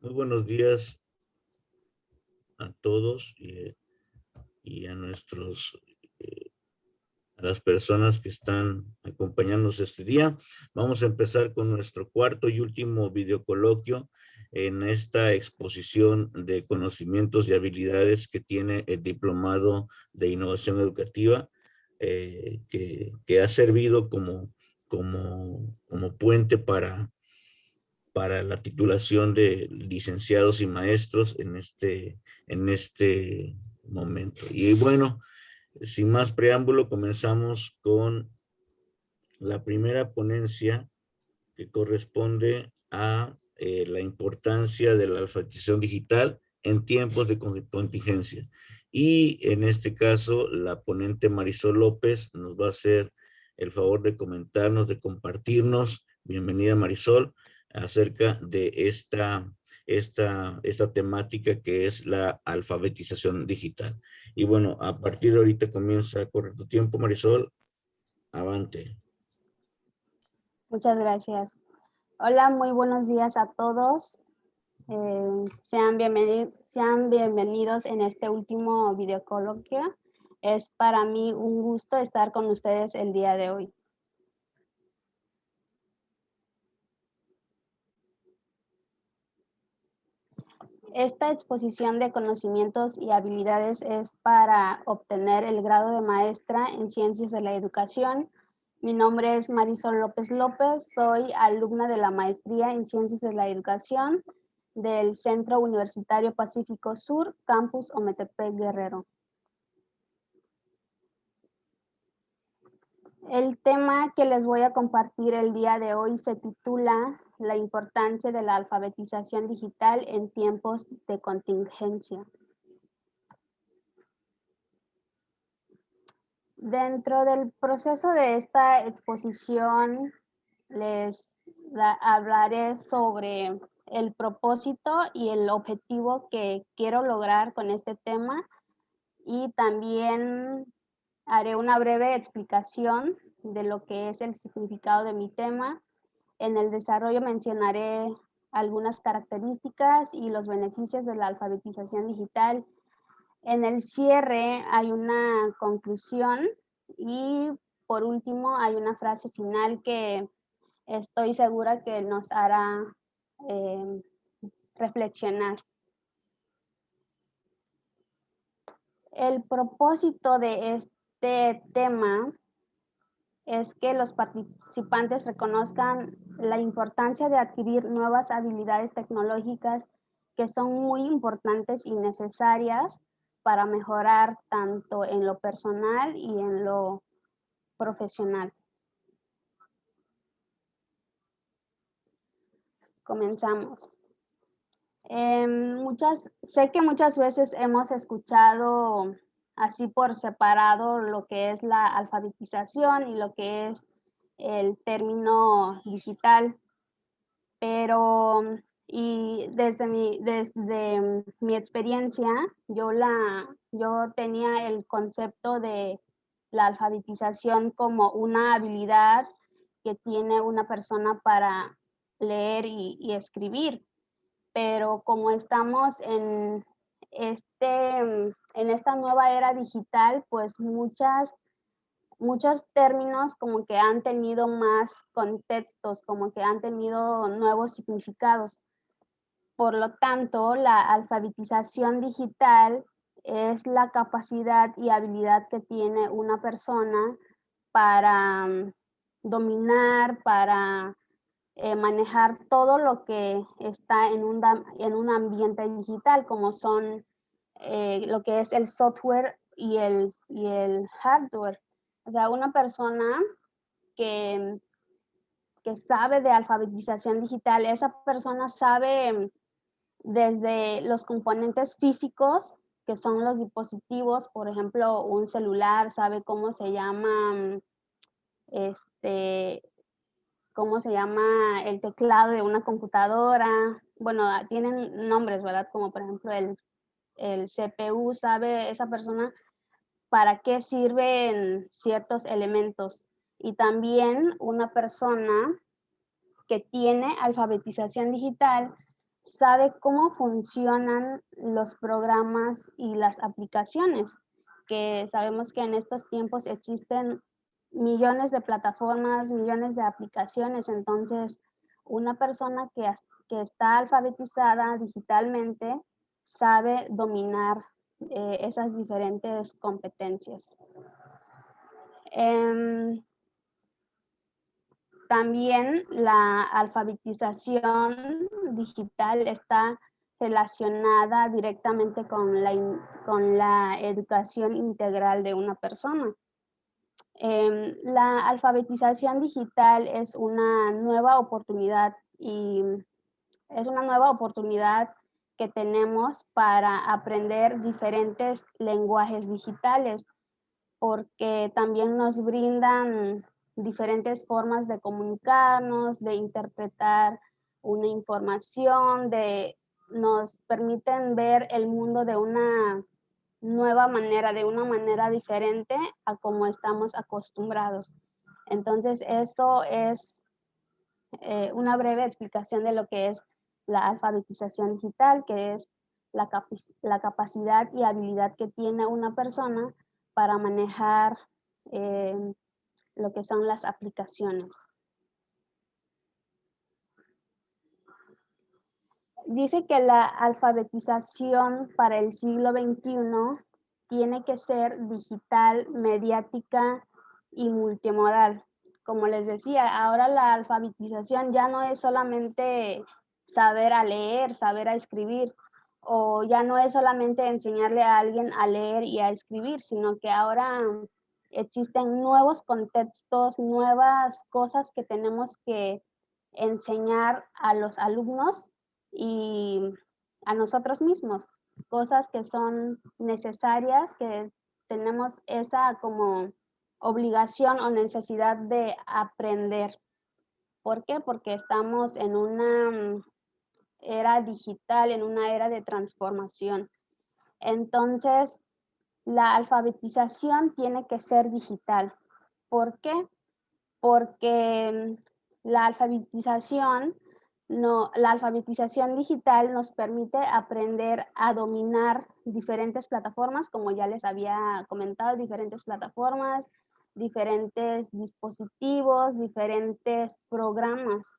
Muy buenos días a todos y a a las personas que están acompañándonos este día. Vamos a empezar con nuestro cuarto y último videocoloquio en esta exposición de conocimientos y habilidades que tiene el Diplomado de Innovación Educativa, que ha servido como puente para la titulación de licenciados y maestros en este momento. Y bueno, sin más preámbulo, comenzamos con la primera ponencia que corresponde a la importancia de la alfabetización digital en tiempos de contingencia. Y en este caso, la ponente Marisol López nos va a hacer el favor de comentarnos, de compartirnos, bienvenida Marisol, acerca de esta temática que es la alfabetización digital. Y bueno, a partir de ahorita comienza a correr tu tiempo, Marisol, avante. Muchas gracias. Hola, muy buenos días a todos. Sean bienvenidos en este último videocoloquio. Es para mí un gusto estar con ustedes el día de hoy. Esta exposición de conocimientos y habilidades es para obtener el grado de maestra en Ciencias de la Educación. Mi nombre es Marisol López López, soy alumna de la Maestría en Ciencias de la Educación del Centro Universitario Pacífico Sur, Campus Ometepec, Guerrero. El tema que les voy a compartir el día de hoy se titula La importancia de la alfabetización digital en tiempos de contingencia. Dentro del proceso de esta exposición les hablaré sobre el propósito y el objetivo que quiero lograr con este tema y también haré una breve explicación de lo que es el significado de mi tema. En el desarrollo mencionaré algunas características y los beneficios de la alfabetización digital. En el cierre hay una conclusión y por último hay una frase final que estoy segura que nos hará reflexionar. El propósito de este tema es que los participantes reconozcan la importancia de adquirir nuevas habilidades tecnológicas que son muy importantes y necesarias para mejorar tanto en lo personal y en lo profesional. Comenzamos. Sé que muchas veces hemos escuchado así por separado lo que es la alfabetización y lo que es el término digital, pero y desde mi experiencia, yo tenía el concepto de la alfabetización como una habilidad que tiene una persona para leer y escribir, pero como estamos en esta nueva era digital, pues muchos términos como que han tenido más contextos, como que han tenido nuevos significados. Por lo tanto, la alfabetización digital es la capacidad y habilidad que tiene una persona para dominar, para manejar todo lo que está en un ambiente digital, como son lo que es el software y el hardware. O sea, una persona que, que sabe de alfabetización digital, esa persona sabe desde los componentes físicos, que son los dispositivos, por ejemplo, un celular, sabe cómo se llama el teclado de una computadora. Bueno, tienen nombres, ¿verdad? Como por ejemplo el CPU, sabe esa persona para qué sirven ciertos elementos. Y también una persona que tiene alfabetización digital sabe cómo funcionan los programas y las aplicaciones, que sabemos que en estos tiempos existen millones de plataformas, millones de aplicaciones. Entonces, una persona que está alfabetizada digitalmente sabe dominar esas diferentes competencias. También la alfabetización digital está relacionada directamente con la educación integral de una persona. La alfabetización digital es una nueva oportunidad y es una nueva oportunidad que tenemos para aprender diferentes lenguajes digitales, porque también nos brindan diferentes formas de comunicarnos, de interpretar una información, nos permiten ver el mundo de una nueva manera, de una manera diferente a como estamos acostumbrados. Entonces, eso es una breve explicación de lo que es la alfabetización digital, que es la capacidad y habilidad que tiene una persona para manejar lo que son las aplicaciones. Dice que la alfabetización para el siglo XXI tiene que ser digital, mediática y multimodal. Como les decía, ahora la alfabetización ya no es solamente saber a leer, saber a escribir, o ya no es solamente enseñarle a alguien a leer y a escribir, sino que ahora existen nuevos contextos, nuevas cosas que tenemos que enseñar a los alumnos y a nosotros mismos, cosas que son necesarias, que tenemos esa como obligación o necesidad de aprender. ¿Por qué? Porque estamos en una era digital, en una era de transformación. Entonces, la alfabetización tiene que ser digital. ¿Por qué? Porque la alfabetización la alfabetización digital nos permite aprender a dominar diferentes plataformas, como ya les había comentado, diferentes plataformas, diferentes dispositivos, diferentes programas.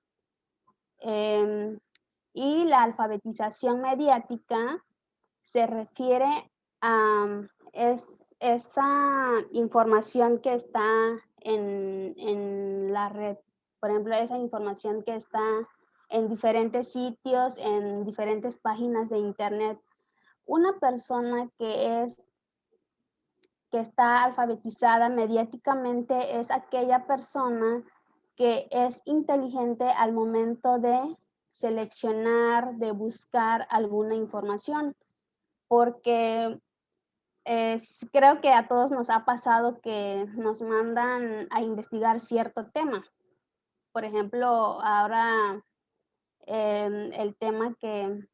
Y la alfabetización mediática se refiere a esa información que está en la red. Por ejemplo, esa información que está en diferentes sitios, en diferentes páginas de internet. Una persona que está alfabetizada mediáticamente es aquella persona que es inteligente al momento de seleccionar, de buscar alguna información, porque creo que a todos nos ha pasado que nos mandan a investigar cierto tema. Por ejemplo, ahora el tema que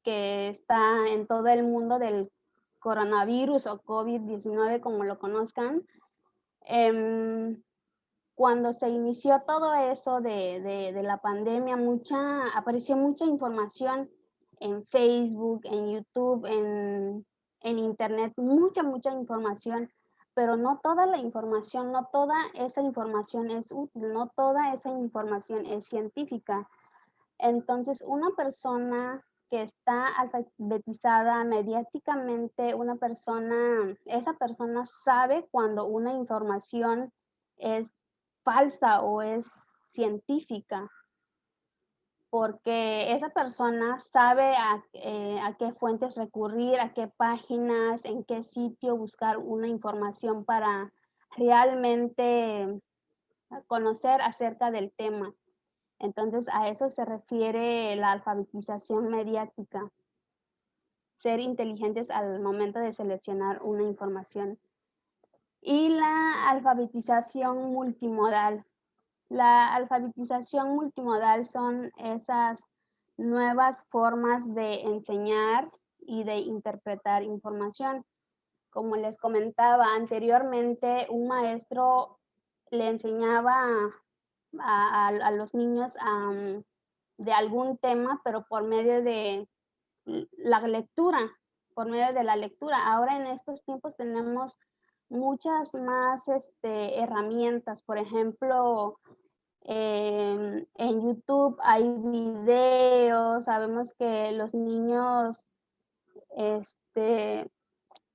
está en todo el mundo del coronavirus o COVID-19, como lo conozcan. Cuando se inició todo eso de la pandemia, apareció mucha información en Facebook, en YouTube, en Internet, mucha información, pero no toda la información, no toda esa información es útil, no toda esa información es científica. Entonces, una persona que está alfabetizada mediáticamente, esa persona sabe cuando una información es falsa o es científica, porque esa persona sabe a qué fuentes recurrir, a qué páginas, en qué sitio buscar una información para realmente conocer acerca del tema. Entonces, a eso se refiere la alfabetización mediática, ser inteligentes al momento de seleccionar una información. Y la alfabetización multimodal. La alfabetización multimodal son esas nuevas formas de enseñar y de interpretar información. Como les comentaba anteriormente, un maestro le enseñaba a los niños algún tema, pero por medio de la lectura, por medio de la lectura. Ahora en estos tiempos tenemos muchas más herramientas. Por ejemplo, en YouTube hay videos, sabemos que los niños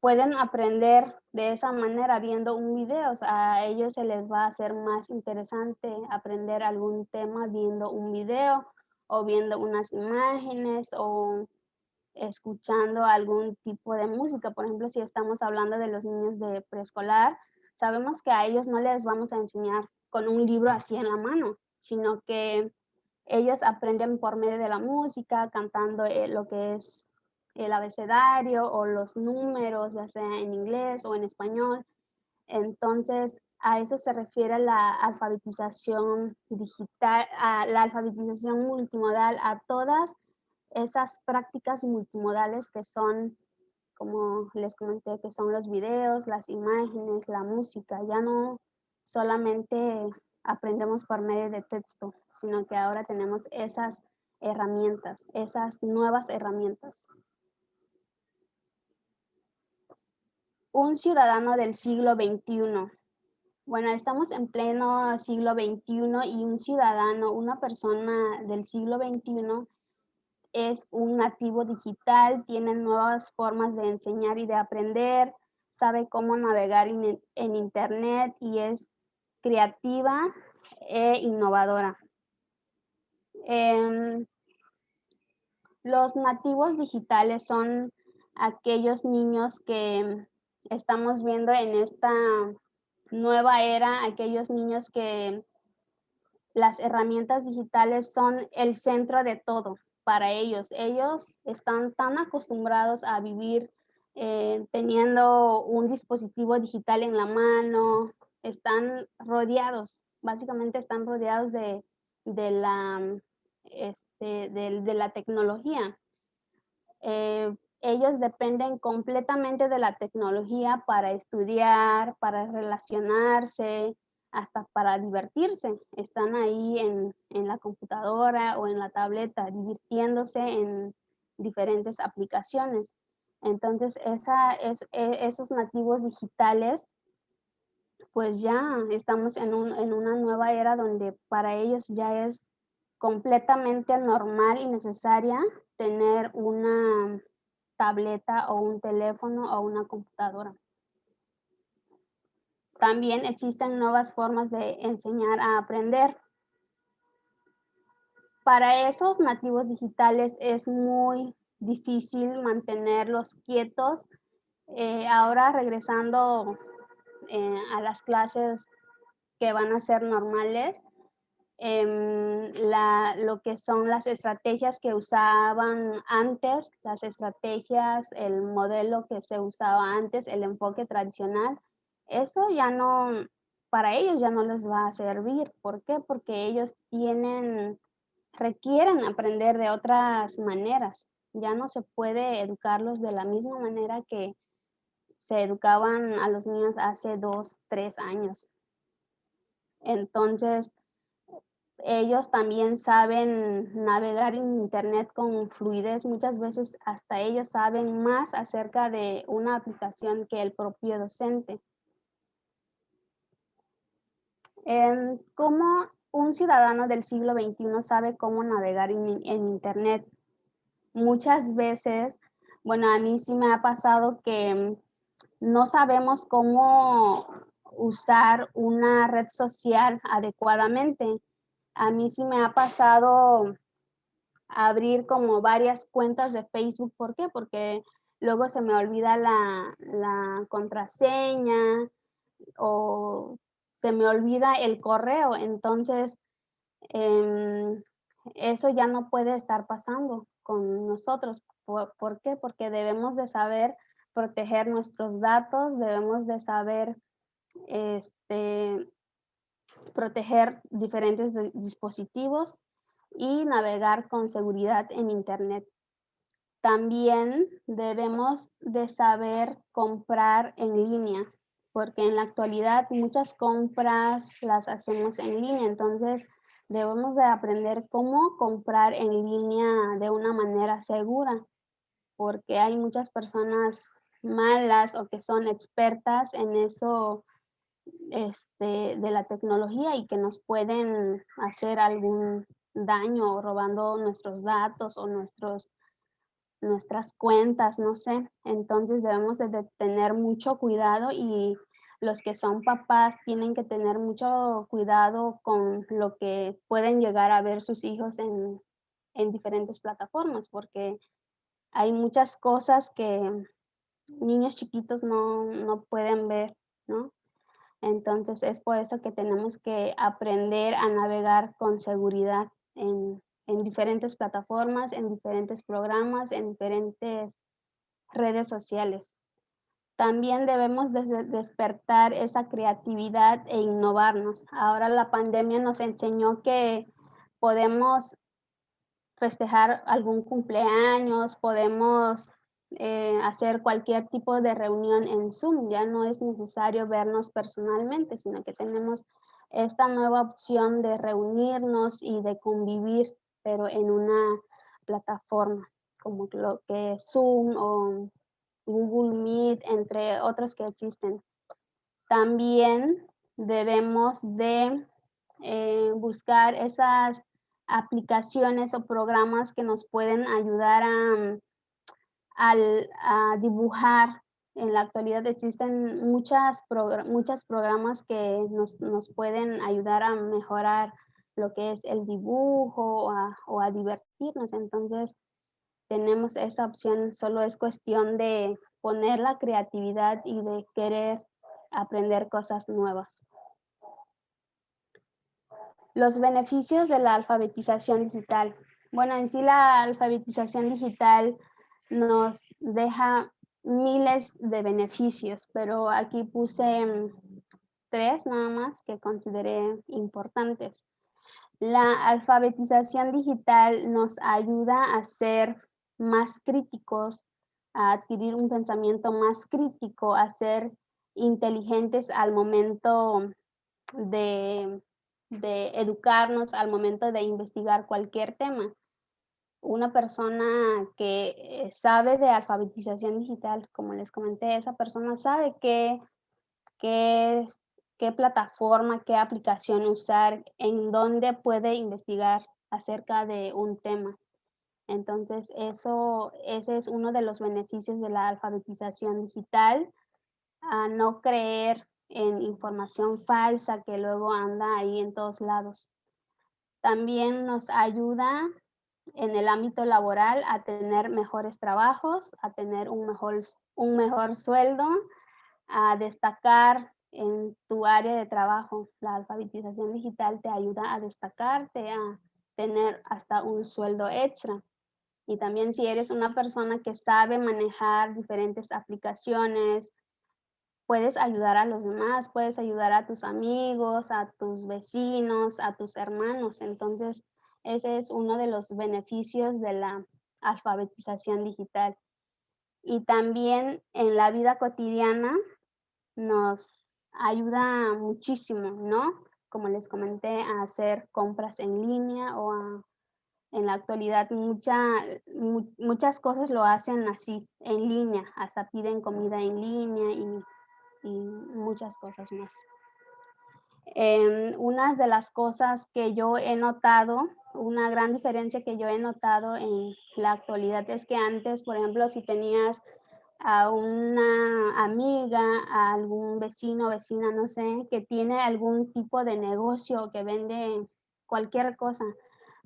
pueden aprender de esa manera viendo un video. O sea, a ellos se les va a hacer más interesante aprender algún tema viendo un video o viendo unas imágenes o escuchando algún tipo de música. Por ejemplo, si estamos hablando de los niños de preescolar, sabemos que a ellos no les vamos a enseñar con un libro así en la mano, sino que ellos aprenden por medio de la música, cantando lo que es el abecedario o los números, ya sea en inglés o en español. Entonces, a eso se refiere la alfabetización digital, a la alfabetización multimodal, a todas esas prácticas multimodales que son, como les comenté, que son los videos, las imágenes, la música. Ya no solamente aprendemos por medio de texto, sino que ahora tenemos esas herramientas, esas nuevas herramientas. Un ciudadano del siglo XXI. Bueno, estamos en pleno siglo XXI y un ciudadano, una persona del siglo XXI es un nativo digital, tiene nuevas formas de enseñar y de aprender, sabe cómo navegar en Internet y es creativa e innovadora. Los nativos digitales son aquellos niños que estamos viendo en esta nueva era, aquellos niños que las herramientas digitales son el centro de todo para ellos. Ellos están tan acostumbrados a vivir teniendo un dispositivo digital en la mano, están rodeados, básicamente están rodeados de la tecnología. Ellos dependen completamente de la tecnología para estudiar, para relacionarse, hasta para divertirse. Están ahí en la computadora o en la tableta divirtiéndose en diferentes aplicaciones. Entonces, esos nativos digitales, pues ya estamos en una nueva era donde para ellos ya es completamente normal y necesaria tener una tableta o un teléfono o una computadora. También existen nuevas formas de enseñar a aprender. Para esos nativos digitales es muy difícil mantenerlos quietos. Ahora regresando a las clases que van a ser normales, lo que son las estrategias que usaban antes, las estrategias, el modelo que se usaba antes, el enfoque tradicional, eso ya no, para ellos ya no les va a servir. ¿Por qué? Porque ellos requieren aprender de otras maneras. Ya no se puede educarlos de la misma manera que se educaban a los niños hace 2, 3 años. Entonces, ellos también saben navegar en Internet con fluidez. Muchas veces hasta ellos saben más acerca de una aplicación que el propio docente. ¿Cómo un ciudadano del siglo XXI sabe cómo navegar en Internet? Muchas veces, bueno, a mí sí me ha pasado que no sabemos cómo usar una red social adecuadamente. A mí sí me ha pasado abrir como varias cuentas de Facebook. ¿Por qué? Porque luego se me olvida la contraseña o se me olvida el correo. Entonces, eso ya no puede estar pasando con nosotros. ¿Por qué? Porque debemos de saber proteger nuestros datos, debemos de saber proteger diferentes dispositivos y navegar con seguridad en Internet. También debemos de saber comprar en línea, porque en la actualidad muchas compras las hacemos en línea. Entonces, Debemos de aprender cómo comprar en línea de una manera segura, porque hay muchas personas malas o que son expertas en eso, de la tecnología y que nos pueden hacer algún daño robando nuestros datos o nuestras cuentas, no sé. Entonces debemos de tener mucho cuidado y los que son papás tienen que tener mucho cuidado con lo que pueden llegar a ver sus hijos en diferentes plataformas, porque hay muchas cosas que niños chiquitos no pueden ver, ¿no? Entonces, es por eso que tenemos que aprender a navegar con seguridad en diferentes plataformas, en diferentes programas, en diferentes redes sociales. También debemos despertar esa creatividad e innovarnos. Ahora la pandemia nos enseñó que podemos festejar algún cumpleaños, podemos hacer cualquier tipo de reunión en Zoom. Ya no es necesario vernos personalmente, sino que tenemos esta nueva opción de reunirnos y de convivir, pero en una plataforma como lo que es Zoom o Google Meet, entre otros que existen. También debemos de buscar esas aplicaciones o programas que nos pueden ayudar a dibujar. En la actualidad existen muchos programas que nos pueden ayudar a mejorar lo que es el dibujo o a divertirnos. Entonces, tenemos esa opción, solo es cuestión de poner la creatividad y de querer aprender cosas nuevas. Los beneficios de la alfabetización digital. Bueno, en sí la alfabetización digital nos deja miles de beneficios, pero aquí puse 3 nada más que consideré importantes. La alfabetización digital nos ayuda a ser más críticos, a adquirir un pensamiento más crítico, a ser inteligentes al momento de educarnos, al momento de investigar cualquier tema. Una persona que sabe de alfabetización digital, como les comenté, esa persona sabe qué es qué plataforma, qué aplicación usar, en dónde puede investigar acerca de un tema. Entonces, ese es uno de los beneficios de la alfabetización digital, a no creer en información falsa que luego anda ahí en todos lados. También nos ayuda en el ámbito laboral a tener mejores trabajos, a tener un mejor sueldo, a destacar en tu área de trabajo. La alfabetización digital te ayuda a destacarte, a tener hasta un sueldo extra. Y también si eres una persona que sabe manejar diferentes aplicaciones, puedes ayudar a los demás, puedes ayudar a tus amigos, a tus vecinos, a tus hermanos. Entonces, ese es uno de los beneficios de la alfabetización digital. Y también en la vida cotidiana nos ayuda muchísimo, ¿no? Como les comenté, a hacer compras en línea en la actualidad muchas cosas lo hacen así, en línea, hasta piden comida en línea y muchas cosas más. Unas de las cosas que yo he notado, una gran diferencia que yo he notado en la actualidad es que antes, por ejemplo, si tenías a una amiga, a algún vecino, vecina, no sé, que tiene algún tipo de negocio que vende cualquier cosa.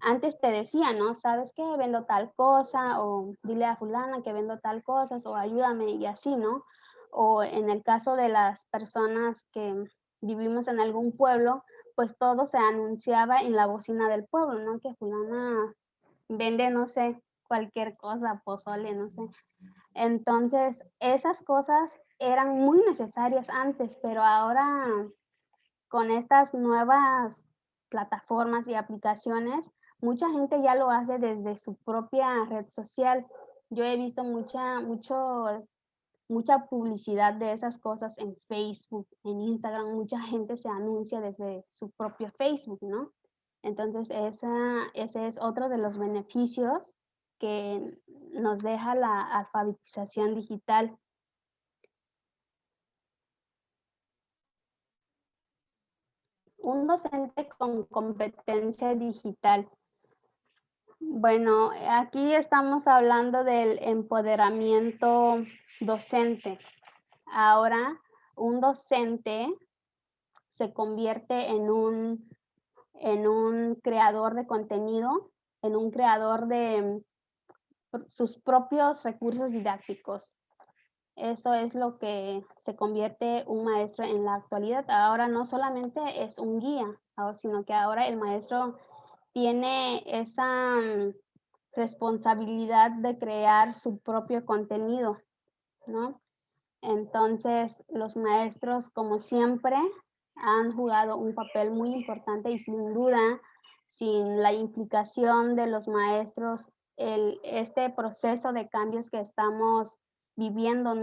Antes te decía, ¿no? ¿Sabes qué? Vendo tal cosa, o dile a fulana que vendo tal cosa, o ayúdame, y así, ¿no? O en el caso de las personas que vivimos en algún pueblo, pues todo se anunciaba en la bocina del pueblo, ¿no? Que fulana vende, no sé, cualquier cosa, pozole, no sé. Entonces, esas cosas eran muy necesarias antes, pero ahora con estas nuevas plataformas y aplicaciones, mucha gente ya lo hace desde su propia red social. Yo he visto mucha publicidad de esas cosas en Facebook, en Instagram, mucha gente se anuncia desde su propio Facebook, ¿no? Entonces, ese es otro de los beneficios que nos deja la alfabetización digital. Un docente con competencia digital. Bueno, aquí estamos hablando del empoderamiento docente. Ahora, un docente se convierte en un creador de contenido, en un creador de sus propios recursos didácticos. Eso es lo que se convierte un maestro en la actualidad. Ahora no solamente es un guía, sino que ahora el maestro tiene esa responsabilidad de crear su propio contenido, ¿no? Entonces, los maestros, como siempre, han jugado un papel muy importante y sin duda, sin la implicación de los maestros, este proceso de cambios que estamos viviendo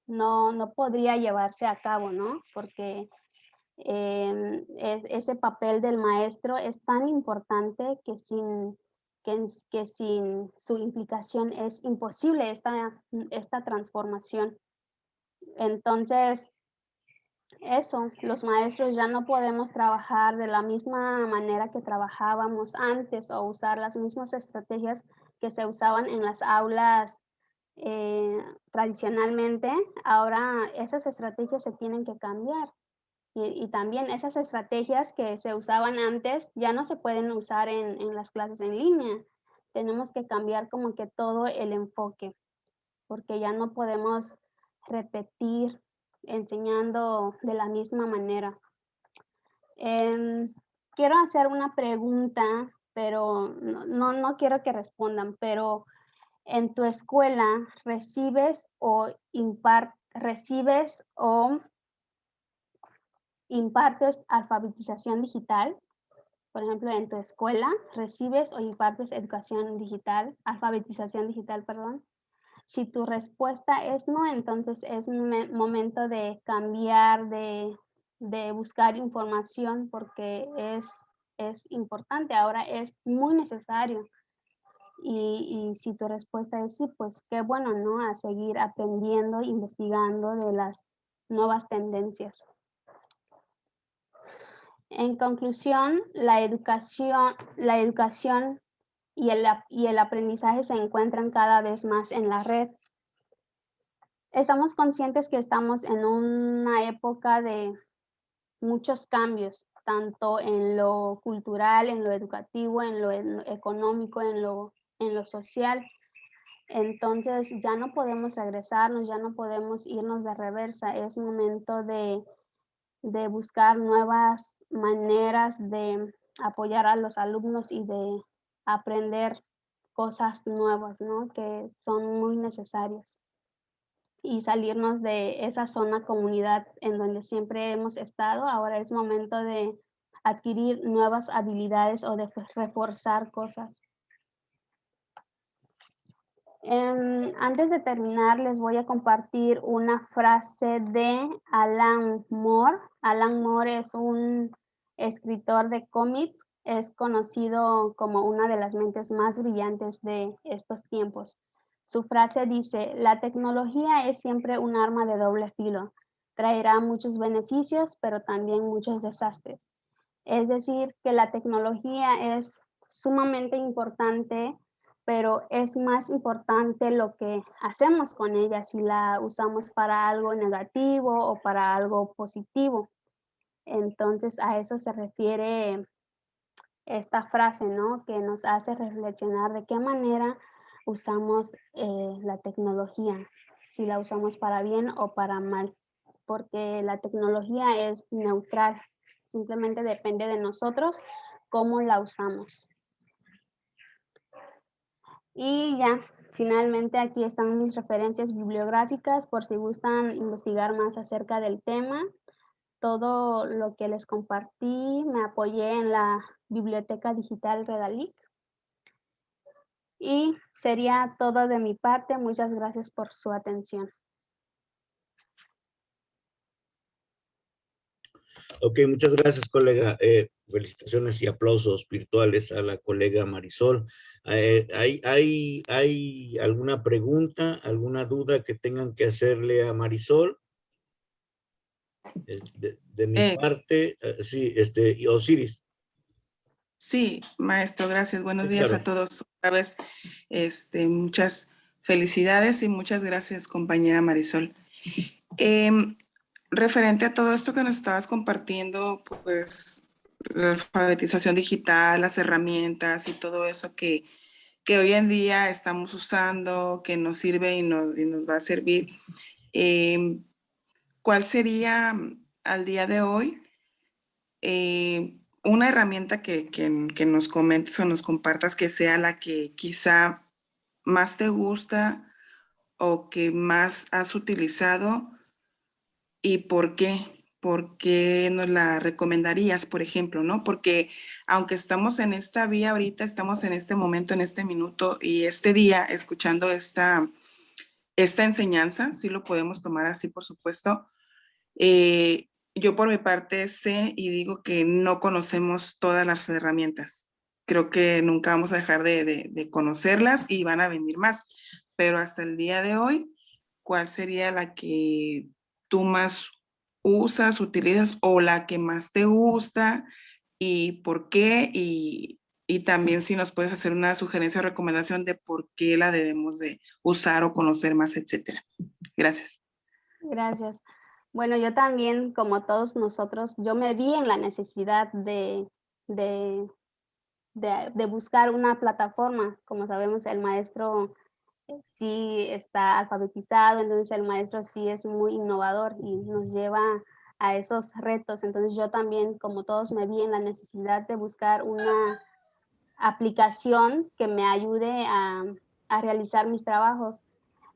no podría llevarse a cabo, ¿no? Porque ese papel del maestro es tan importante que sin su implicación es imposible esta transformación. Entonces, eso, los maestros ya no podemos trabajar de la misma manera que trabajábamos antes o usar las mismas estrategias que se usaban en las aulas tradicionalmente. Ahora esas estrategias se tienen que cambiar. Y también esas estrategias que se usaban antes ya no se pueden usar en las clases en línea. Tenemos que cambiar como que todo el enfoque, porque ya no podemos repetir enseñando de la misma manera. Quiero hacer una pregunta, pero no quiero que respondan, pero en tu escuela recibes o impartes alfabetización digital. Por ejemplo, en tu escuela, ¿recibes o impartes educación digital, alfabetización digital, perdón? Si tu respuesta es no, entonces es momento de cambiar, de buscar información porque es importante, ahora es muy necesario. Y si tu respuesta es sí, pues qué bueno, ¿no? A seguir aprendiendo, investigando de las nuevas tendencias. En conclusión, la educación y el aprendizaje se encuentran cada vez más en la red. Estamos conscientes que estamos en una época de muchos cambios, tanto en lo cultural, en lo educativo, en lo económico, en lo social. Entonces ya no podemos regresarnos, ya no podemos irnos de reversa. Es momento de buscar nuevas maneras de apoyar a los alumnos y de aprender cosas nuevas, ¿no? Que son muy necesarias. Y salirnos de esa zona comunidad en donde siempre hemos estado. Ahora es momento de adquirir nuevas habilidades o de reforzar cosas. Antes de terminar, les voy a compartir una frase de Alan Moore. Alan Moore es un escritor de cómics, es conocido como una de las mentes más brillantes de estos tiempos. Su frase dice: la tecnología es siempre un arma de doble filo. Traerá muchos beneficios, pero también muchos desastres. Es decir, que la tecnología es sumamente importante, pero es más importante lo que hacemos con ella, si la usamos para algo negativo o para algo positivo. Entonces, a eso se refiere esta frase, ¿no? Que nos hace reflexionar de qué manera usamos la tecnología, si la usamos para bien o para mal, porque la tecnología es neutral, simplemente depende de nosotros cómo la usamos. Y ya, finalmente aquí están mis referencias bibliográficas por si gustan investigar más acerca del tema. Todo lo que les compartí me apoyé en la Biblioteca Digital Redalic. Y sería todo de mi parte. Muchas gracias por su atención. Ok, muchas gracias, colega. felicitaciones y aplausos virtuales a la colega Marisol. ¿Hay alguna pregunta, alguna duda que tengan que hacerle a Marisol? De mi parte, sí, Osiris. Sí, maestro, gracias. Buenos Sí, días claro. a todos. Otra vez, muchas felicidades y muchas gracias, compañera Marisol. Referente a todo esto que nos estabas compartiendo, pues la alfabetización digital, las herramientas y todo eso que hoy en día estamos usando, que nos sirve y nos va a servir. ¿Cuál sería al día de hoy una herramienta que nos comentes o nos compartas que sea la que quizá más te gusta o que más has utilizado y por qué? ¿Por qué nos la recomendarías, por ejemplo, no? Porque aunque estamos en esta vía ahorita, estamos en este momento, en este minuto y este día escuchando esta enseñanza, sí lo podemos tomar así, por supuesto. Yo por mi parte sé y digo que no conocemos todas las herramientas. Creo que nunca vamos a dejar de conocerlas y van a venir más. Pero hasta el día de hoy, ¿cuál sería la que tú más usas, utilizas o la que más te gusta y por qué? Y también si nos puedes hacer una sugerencia o recomendación de por qué la debemos de usar o conocer más, etcétera. Gracias. Gracias. Bueno, yo también, como todos nosotros, yo me vi en la necesidad de, de buscar una plataforma. Como sabemos, el maestro sí está alfabetizado, entonces el maestro sí es muy innovador y nos lleva a esos retos. Entonces yo también, como todos, me vi en la necesidad de buscar una aplicación que me ayude a realizar mis trabajos.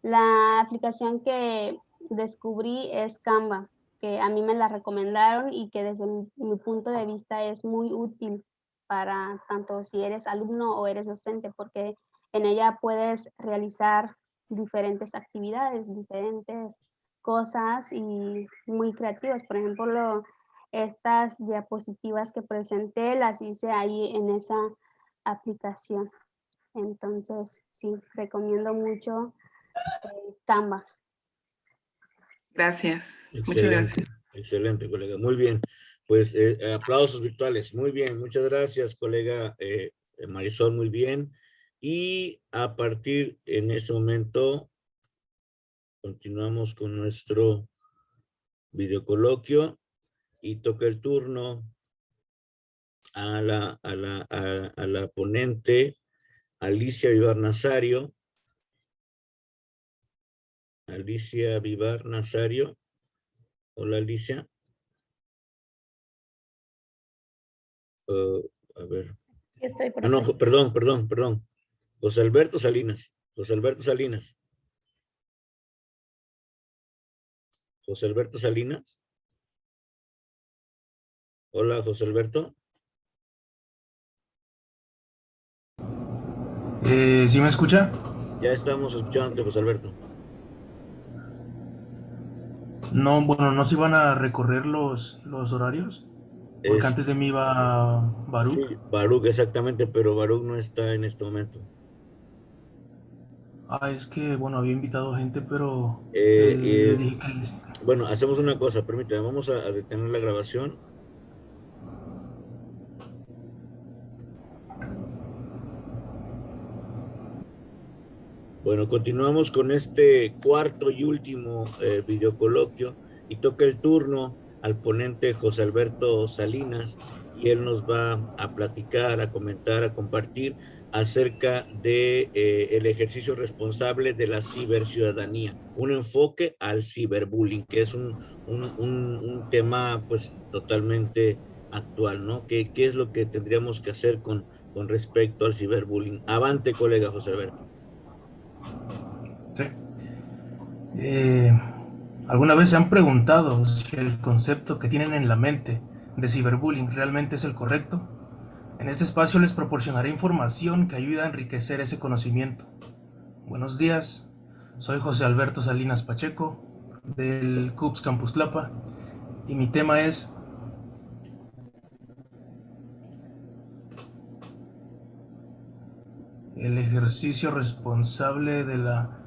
La aplicación que descubrí es Canva, que a mí me la recomendaron y que desde mi punto de vista es muy útil para tanto si eres alumno o eres docente, porque en ella puedes realizar diferentes actividades, diferentes cosas y muy creativas. Por ejemplo, estas diapositivas que presenté las hice ahí en esa aplicación. Entonces, sí, recomiendo mucho Canva. Gracias. Muchas Excelente, gracias. excelente, colega. Muy bien. Pues aplausos virtuales. Muy bien, muchas gracias, colega Marisol, muy bien. Y a partir en este momento, continuamos con nuestro videocoloquio y toca el turno a la ponente Alicia Vivar Nazario. Alicia Vivar Nazario. Hola, Alicia. A ver. Estoy por No, acá. perdón. José Alberto Salinas. José Alberto Salinas. José Alberto Salinas. Hola, José Alberto. ¿Sí me escucha? Ya estamos escuchándote, José Alberto. No, bueno, no se iban a recorrer los horarios, porque Es, antes de mí iba sí, Baruch. Baruch, exactamente, pero Baruch no está en este momento. Es que, bueno, había invitado gente, pero les Eh, dije que les... bueno, hacemos una cosa, permítame, vamos a detener la grabación. Bueno, continuamos con este cuarto y último videocoloquio y toca el turno al ponente José Alberto Salinas y él nos va a platicar, a comentar, a compartir acerca de el ejercicio responsable de la ciberciudadanía, un enfoque al ciberbullying, que es un tema pues totalmente actual, ¿no? ¿Qué es lo que tendríamos que hacer con respecto al ciberbullying? Avante, colega José Alberto. Sí. ¿Alguna vez se han preguntado si el concepto que tienen en la mente de ciberbullying realmente es el correcto? En este espacio les proporcionaré información que ayuda a enriquecer ese conocimiento. Buenos días, soy José Alberto Salinas Pacheco, del CUPS Campus Tlapa, y mi tema es el ejercicio responsable de la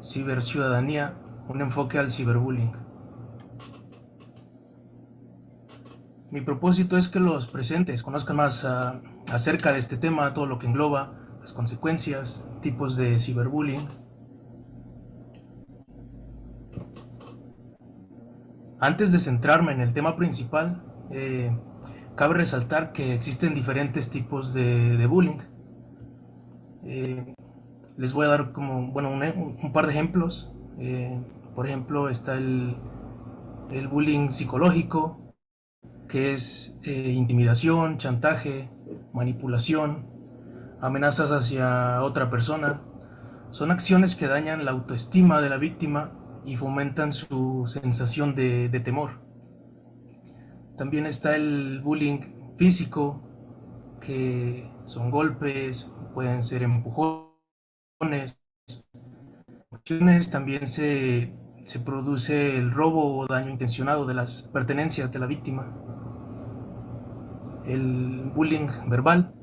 ciberciudadanía, un enfoque al ciberbullying. Mi propósito es que los presentes conozcan más acerca de este tema, todo lo que engloba, las consecuencias, tipos de ciberbullying. Antes de centrarme en el tema principal, cabe resaltar que existen diferentes tipos de bullying. Les voy a dar como, bueno, un par de ejemplos. Por ejemplo, está el bullying psicológico, que es intimidación, chantaje, manipulación, amenazas hacia otra persona. Son acciones que dañan la autoestima de la víctima y fomentan su sensación de temor. También está el bullying físico, que son golpes, pueden ser empujones. También se produce el robo o daño intencionado de las pertenencias de la víctima. El bullying verbal,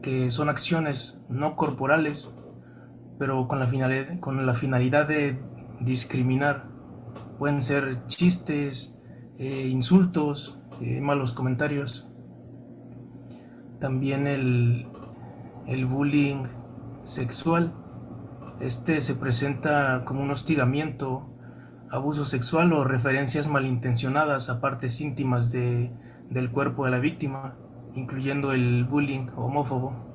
que son acciones no corporales, pero con la finalidad de discriminar. Pueden ser chistes, insultos, malos comentarios. También el bullying sexual. Este se presenta como un hostigamiento, abuso sexual o referencias malintencionadas a partes íntimas del cuerpo de la víctima, incluyendo el bullying homófobo.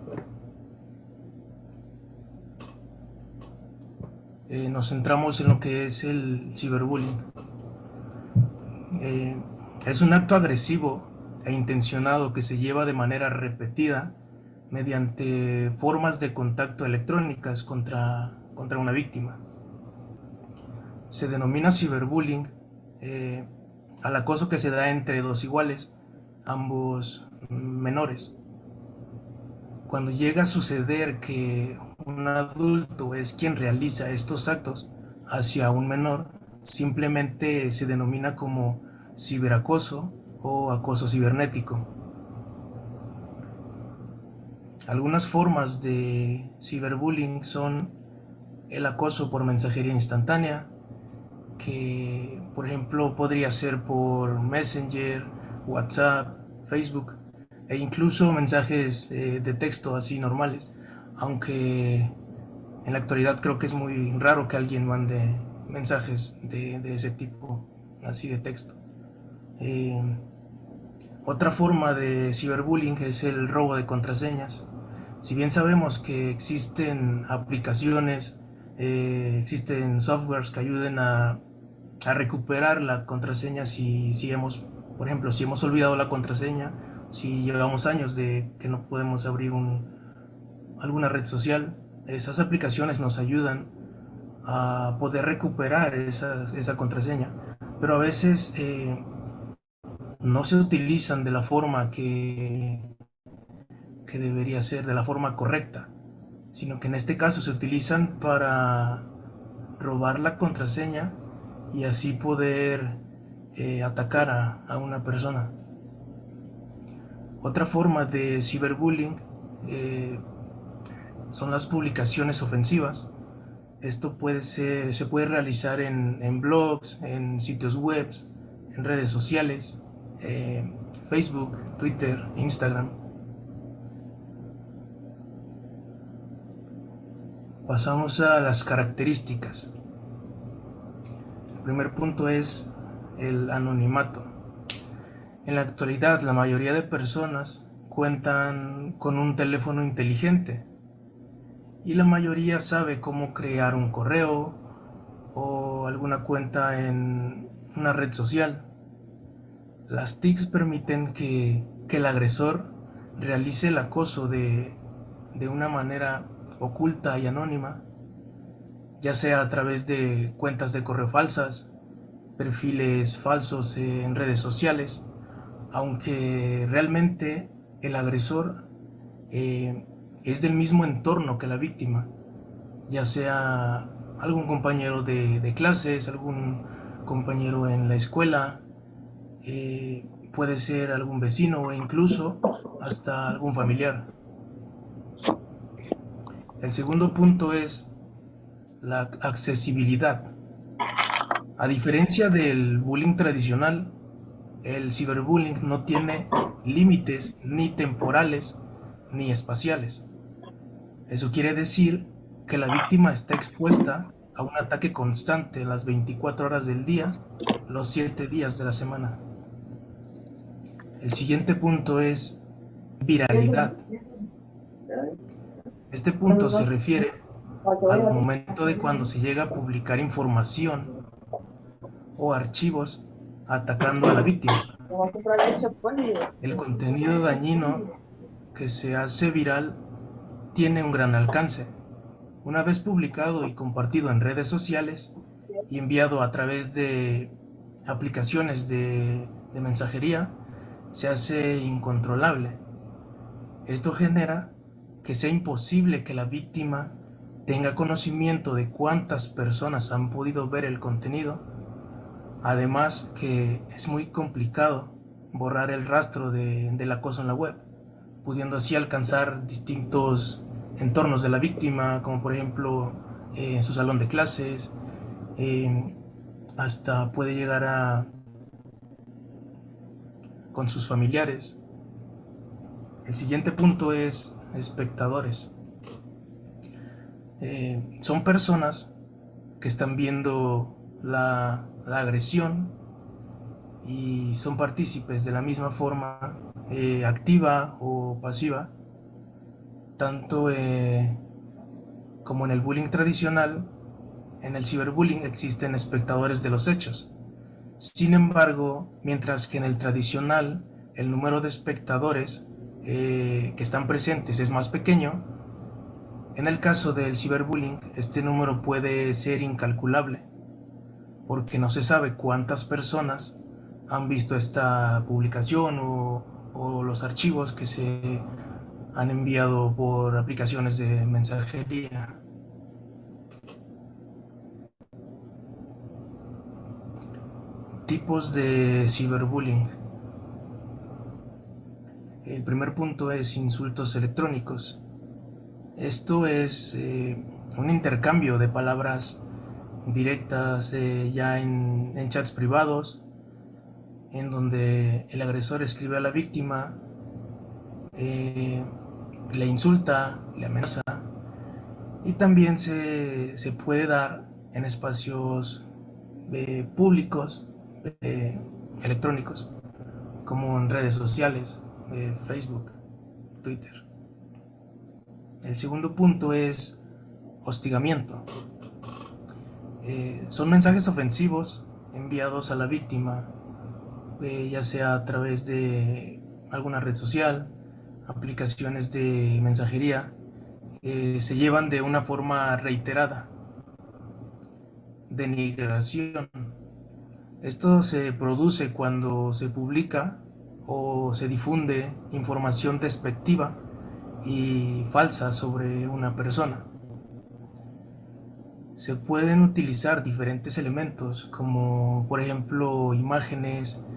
Nos centramos en lo que es el ciberbullying. Es un acto agresivo e intencionado que se lleva de manera repetida mediante formas de contacto electrónicas contra una víctima. Se denomina ciberbullying al acoso que se da entre dos iguales, ambos menores. Cuando llega a suceder que un adulto es quien realiza estos actos hacia un menor, simplemente se denomina como ciberacoso o acoso cibernético. Algunas formas de ciberbullying son el acoso por mensajería instantánea, que por ejemplo podría ser por Messenger, WhatsApp, Facebook, e incluso mensajes de texto así normales, aunque en la actualidad creo que es muy raro que alguien mande mensajes de ese tipo, así de texto. Otra forma de ciberbullying es el robo de contraseñas. Si bien sabemos que existen aplicaciones, existen softwares que ayuden a recuperar la contraseña si hemos, por ejemplo, si hemos olvidado la contraseña, si llevamos años de que no podemos abrir alguna red social, esas aplicaciones nos ayudan a poder recuperar esa contraseña, pero a veces no se utilizan de la forma que debería ser, de la forma correcta, sino que en este caso se utilizan para robar la contraseña y así poder atacar a una persona. Otra forma de ciberbullying son las publicaciones ofensivas. Esto se puede realizar en blogs, en sitios web, en redes sociales, Facebook, Twitter, Instagram. Pasamos a las características. El primer punto es el anonimato. En la actualidad, la mayoría de personas cuentan con un teléfono inteligente y la mayoría sabe cómo crear un correo o alguna cuenta en una red social. Las TICs permiten que el agresor realice el acoso de una manera oculta y anónima, ya sea a través de cuentas de correo falsas, perfiles falsos en redes sociales, aunque realmente el agresor es del mismo entorno que la víctima, ya sea algún compañero de clases, algún compañero en la escuela, puede ser algún vecino o incluso hasta algún familiar. El segundo punto es la accesibilidad. A diferencia del bullying tradicional, el ciberbullying no tiene límites ni temporales ni espaciales. Eso quiere decir que la víctima está expuesta a un ataque constante las 24 horas del día, los 7 días de la semana. El siguiente punto es viralidad. Este punto se refiere al momento de cuando se llega a publicar información o archivos atacando a la víctima. El contenido dañino que se hace viral tiene un gran alcance. Una vez publicado y compartido en redes sociales y enviado a través de aplicaciones de mensajería, se hace incontrolable. Esto genera que sea imposible que la víctima tenga conocimiento de cuántas personas han podido ver el contenido. Además que es muy complicado borrar el rastro del acoso en la web, pudiendo así alcanzar distintos entornos de la víctima, como por ejemplo en su salón de clases, hasta puede llegar con sus familiares. El siguiente punto es espectadores. Son personas que están viendo la agresión y son partícipes de la misma forma, activa o pasiva, tanto como en el bullying tradicional. En el ciberbullying existen espectadores de los hechos. Sin embargo, mientras que en el tradicional el número de espectadores que están presentes es más pequeño, en el caso del ciberbullying este número puede ser incalculable, porque no se sabe cuántas personas han visto esta publicación o los archivos que se han enviado por aplicaciones de mensajería. Tipos de ciberbullying. El primer punto es insultos electrónicos. Esto es un intercambio de palabras directas ya en chats privados, en donde el agresor escribe a la víctima, le insulta, le amenaza, y también se puede dar en espacios públicos, electrónicos, como en redes sociales, Facebook, Twitter. El segundo punto es hostigamiento. Son mensajes ofensivos enviados a la víctima, ya sea a través de alguna red social, aplicaciones de mensajería, se llevan de una forma reiterada. Denigración. Esto se produce cuando se publica o se difunde información despectiva y falsa sobre una persona. Se pueden utilizar diferentes elementos, como por ejemplo imágenes,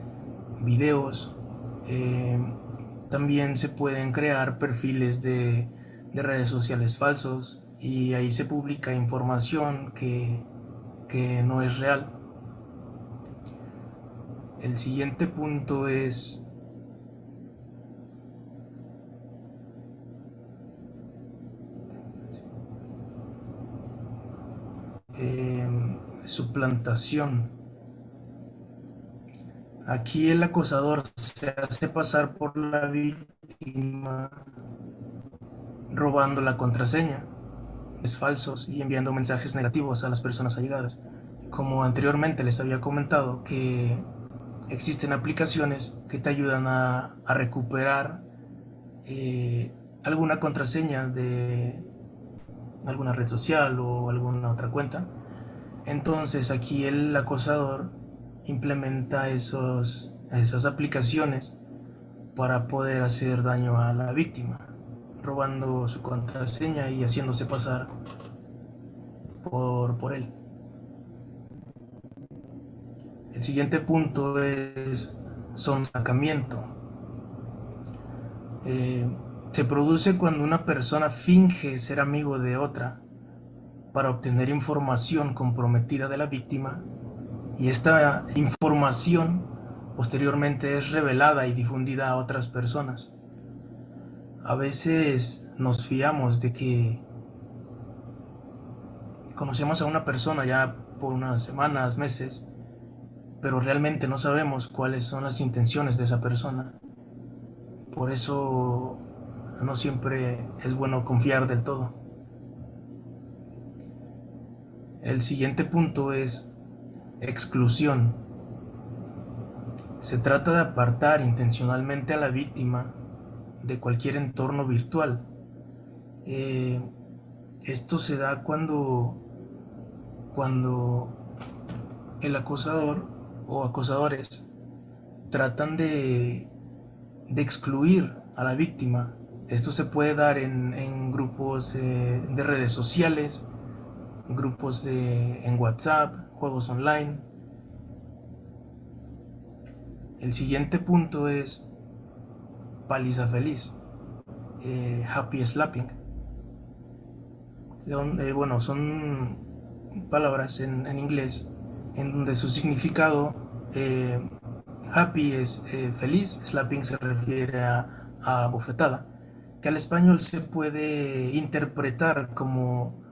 videos. También se pueden crear perfiles de redes sociales falsos, y ahí se publica información que no es real. El siguiente punto es suplantación. Aquí el acosador se hace pasar por la víctima robando la contraseña, es falsos, y enviando mensajes negativos a las personas allegadas. Como anteriormente les había comentado, que existen aplicaciones que te ayudan a recuperar alguna contraseña de alguna red social o alguna otra cuenta. Entonces aquí el acosador implementa esas aplicaciones para poder hacer daño a la víctima, robando su contraseña y haciéndose pasar por él. El siguiente punto es sonsacamiento. Se produce cuando una persona finge ser amigo de otra para obtener información comprometida de la víctima, y esta información posteriormente es revelada y difundida a otras personas. A veces nos fiamos de que conocemos a una persona ya por unas semanas, meses, pero realmente no sabemos cuáles son las intenciones de esa persona. Por eso no siempre es bueno confiar del todo. El siguiente punto es exclusión. Se trata de apartar intencionalmente a la víctima de cualquier entorno virtual. Esto se da cuando el acosador o acosadores tratan de excluir a la víctima. Esto se puede dar en grupos de redes sociales, grupos en WhatsApp, juegos online. El siguiente punto es paliza feliz, happy slapping. Son palabras en inglés en donde su significado, happy es feliz, slapping se refiere a bofetada, que al español se puede interpretar como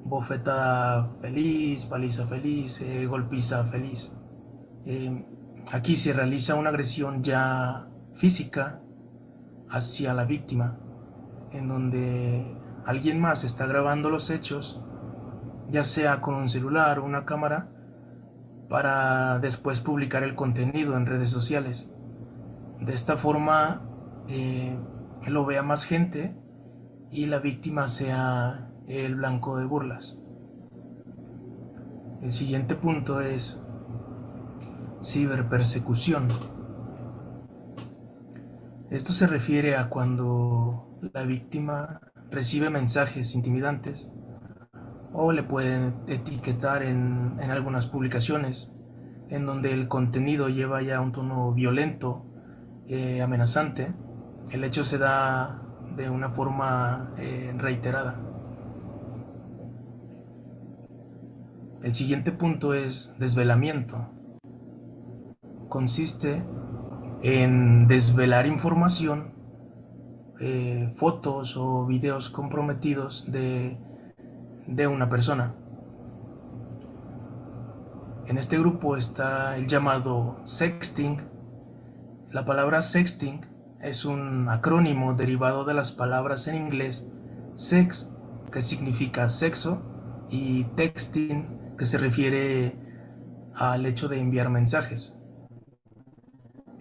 bofetada feliz, paliza feliz, golpiza feliz. Aquí se realiza una agresión ya física hacia la víctima, en donde alguien más está grabando los hechos, ya sea con un celular o una cámara, para después publicar el contenido en redes sociales. De esta forma lo vea más gente y la víctima sea el blanco de burlas. El siguiente punto es ciberpersecución. Esto se refiere a cuando la víctima recibe mensajes intimidantes o le pueden etiquetar en algunas publicaciones en donde el contenido lleva ya un tono violento, amenazante. El hecho se da de una forma reiterada. El siguiente punto es desvelamiento. Consiste en desvelar información, fotos o videos comprometidos de una persona. En este grupo está el llamado sexting. La palabra sexting es un acrónimo derivado de las palabras en inglés sex, que significa sexo, y texting, que se refiere al hecho de enviar mensajes.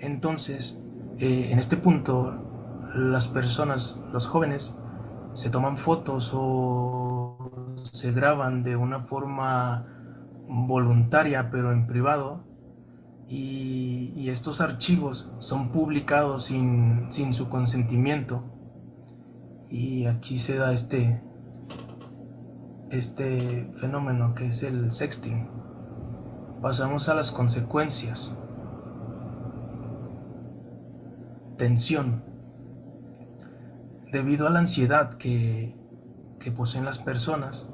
Entonces, en este punto, las personas, los jóvenes, se toman fotos o se graban de una forma voluntaria, pero en privado, y estos archivos son publicados sin su consentimiento. Y aquí se da este fenómeno que es el sexting. Pasamos a las consecuencias. Tensión. Debido a la ansiedad que poseen las personas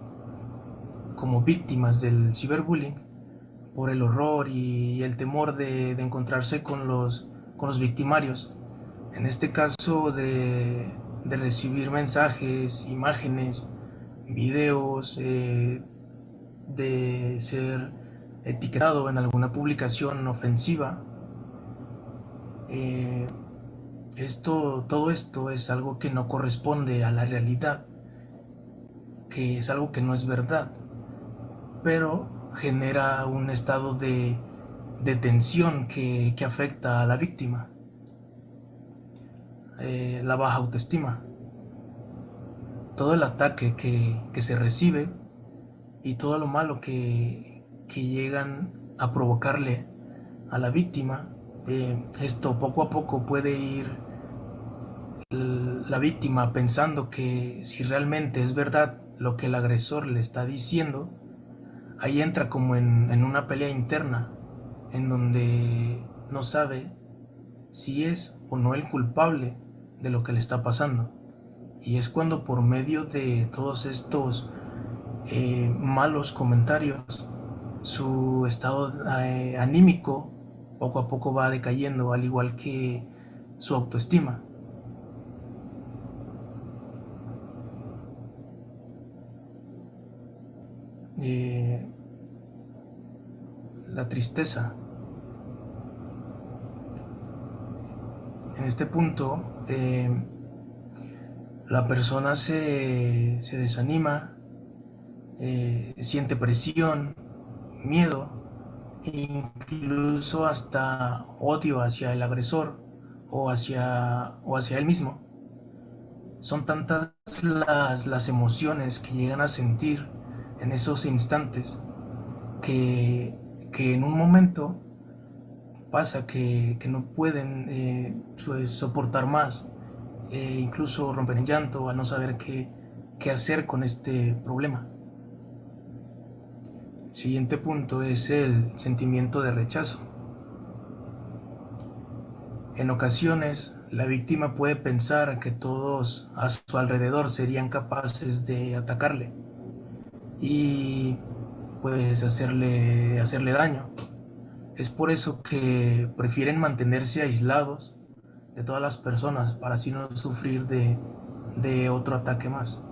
como víctimas del ciberbullying, por el horror y el temor de encontrarse con los victimarios, en este caso de recibir mensajes, imágenes, videos, de ser etiquetado en alguna publicación ofensiva. Todo esto es algo que no corresponde a la realidad, que es algo que no es verdad, pero genera un estado de tensión que afecta a la víctima. La baja autoestima. Todo el ataque que se recibe y todo lo malo que llegan a provocarle a la víctima, esto poco a poco puede ir la víctima pensando que si realmente es verdad lo que el agresor le está diciendo. Ahí entra como en una pelea interna, en donde no sabe si es o no el culpable de lo que le está pasando. Y es cuando por medio de todos estos malos comentarios, su estado anímico poco a poco va decayendo, al igual que su autoestima. La tristeza. En este punto, la persona se desanima, siente presión, miedo, incluso hasta odio hacia el agresor o hacia él mismo. Son tantas las emociones que llegan a sentir en esos instantes que en un momento pasa que no pueden pues, soportar más, incluso romper en llanto al no saber qué hacer con este problema. El siguiente punto es el sentimiento de rechazo. En ocasiones, la víctima puede pensar que todos a su alrededor serían capaces de atacarle y pues hacerle daño. Es por eso que prefieren mantenerse aislados de todas las personas para así no sufrir de otro ataque más.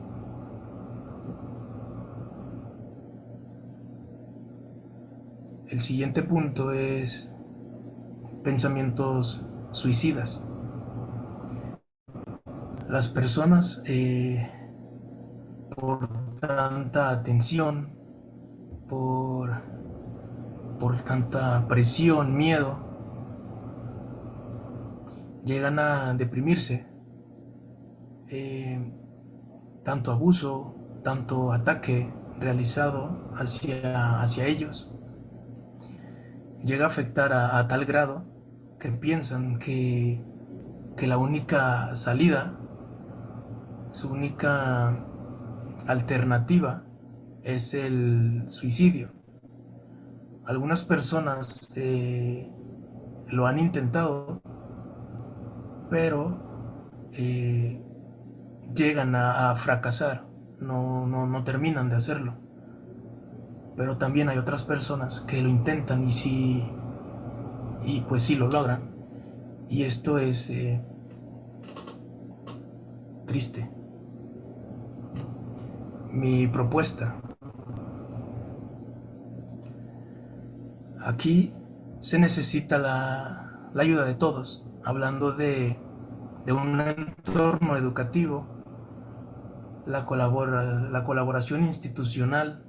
El siguiente punto es pensamientos suicidas. Las personas por tanta atención, por tanta presión, miedo, llegan a deprimirse. Tanto abuso, tanto ataque realizado hacia ellos, llega a afectar a tal grado que piensan que la única salida, su única alternativa es el suicidio. Algunas personas lo han intentado, pero llegan a fracasar, no terminan de hacerlo. Pero también hay otras personas que lo intentan y pues sí lo logran. Y esto es triste. Mi propuesta. Aquí se necesita la ayuda de todos, hablando de un entorno educativo, la colaboración institucional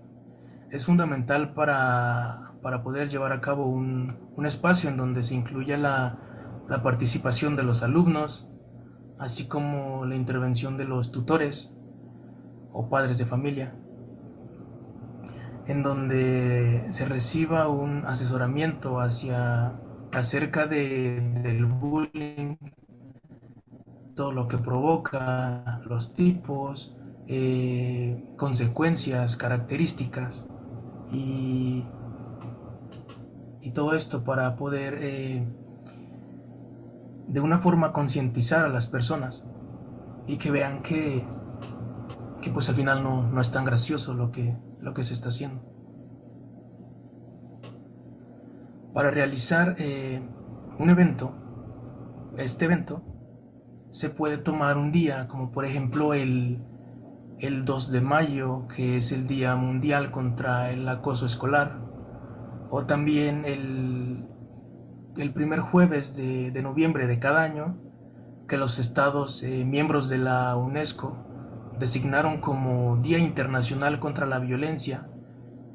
es fundamental para poder llevar a cabo un espacio en donde se incluya la participación de los alumnos, así como la intervención de los tutores o padres de familia, en donde se reciba un asesoramiento acerca del bullying, todo lo que provoca, los tipos, consecuencias, características y todo esto para poder de una forma concientizar a las personas y que vean que pues al final no es tan gracioso lo que se está haciendo. Para realizar un evento, este evento se puede tomar un día, como por ejemplo el 2 de mayo, que es el Día Mundial contra el Acoso Escolar, o también el primer jueves de noviembre de cada año, que los estados miembros de la UNESCO designaron como Día Internacional contra la Violencia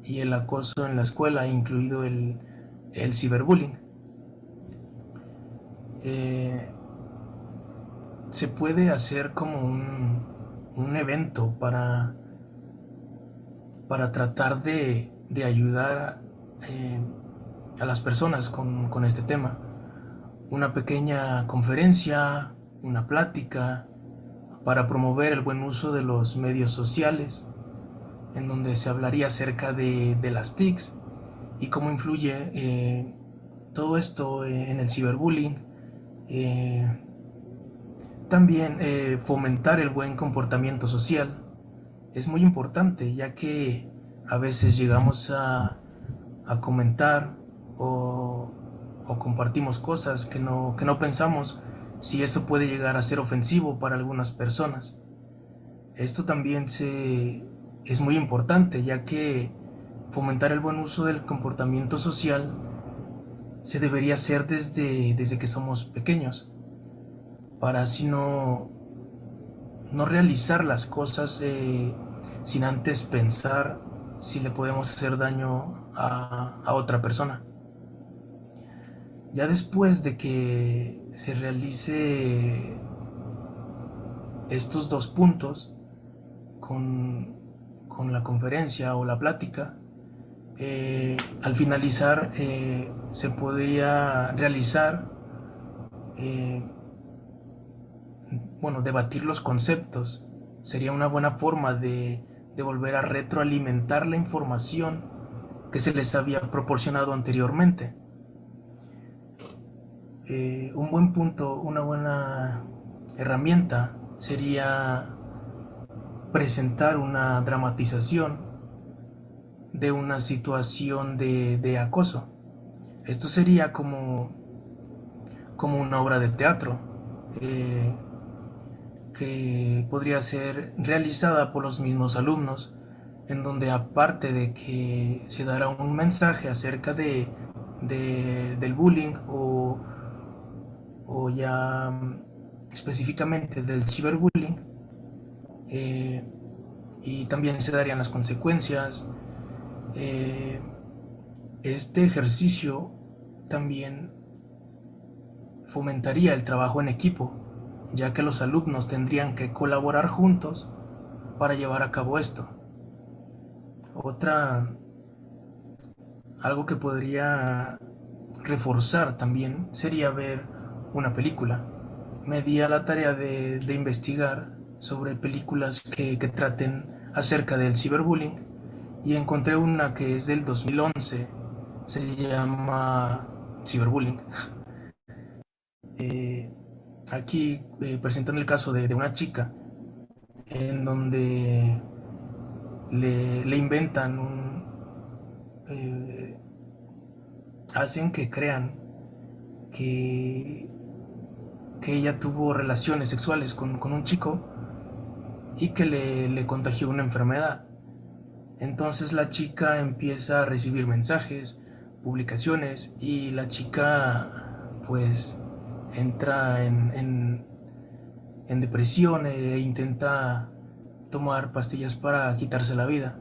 y el Acoso en la Escuela, incluido el ciberbullying. Se puede hacer como un evento para tratar de ayudar a las personas con este tema. Una pequeña conferencia, una plática para promover el buen uso de los medios sociales, en donde se hablaría acerca de las TICs y cómo influye todo esto en el ciberbullying, También fomentar el buen comportamiento social es muy importante, ya que a veces llegamos a comentar o compartimos cosas que no pensamos si eso puede llegar a ser ofensivo para algunas personas. Esto también es muy importante, ya que fomentar el buen uso del comportamiento social se debería hacer desde que somos pequeños, para así no realizar las cosas sin antes pensar si le podemos hacer daño a otra persona. Ya después de que se realice estos 2 puntos con la conferencia o la plática, al finalizar se podría realizar, debatir los conceptos. Sería una buena forma de volver a retroalimentar la información que se les había proporcionado anteriormente. Un buen punto, una buena herramienta sería presentar una dramatización de una situación de acoso. Esto sería como una obra de teatro que podría ser realizada por los mismos alumnos, en donde aparte de que se dará un mensaje acerca del bullying o ya específicamente del ciberbullying, y también se darían las consecuencias. Este ejercicio también fomentaría el trabajo en equipo, ya que los alumnos tendrían que colaborar juntos para llevar a cabo esto. Algo que podría reforzar también sería ver una película. Me di a la tarea de investigar sobre películas que traten acerca del ciberbullying y encontré una que es del 2011, se llama Ciberbullying. Aquí presentan el caso de una chica en donde le inventan hacen que crean que ella tuvo relaciones sexuales con un chico y que le contagió una enfermedad. Entonces la chica empieza a recibir mensajes, publicaciones, y la chica pues entra en depresión e intenta tomar pastillas para quitarse la vida.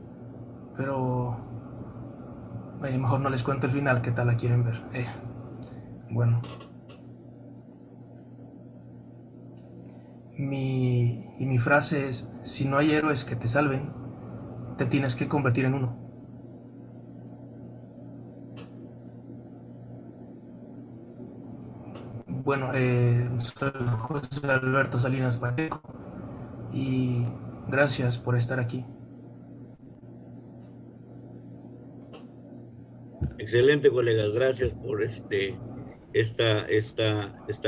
Pero mejor no les cuento el final, ¿qué tal la quieren ver? Bueno. Mi frase es: si no hay héroes que te salven, te tienes que convertir en uno. Bueno, soy José Alberto Salinas Pacheco y gracias por estar aquí. Excelente, colegas. Gracias por esta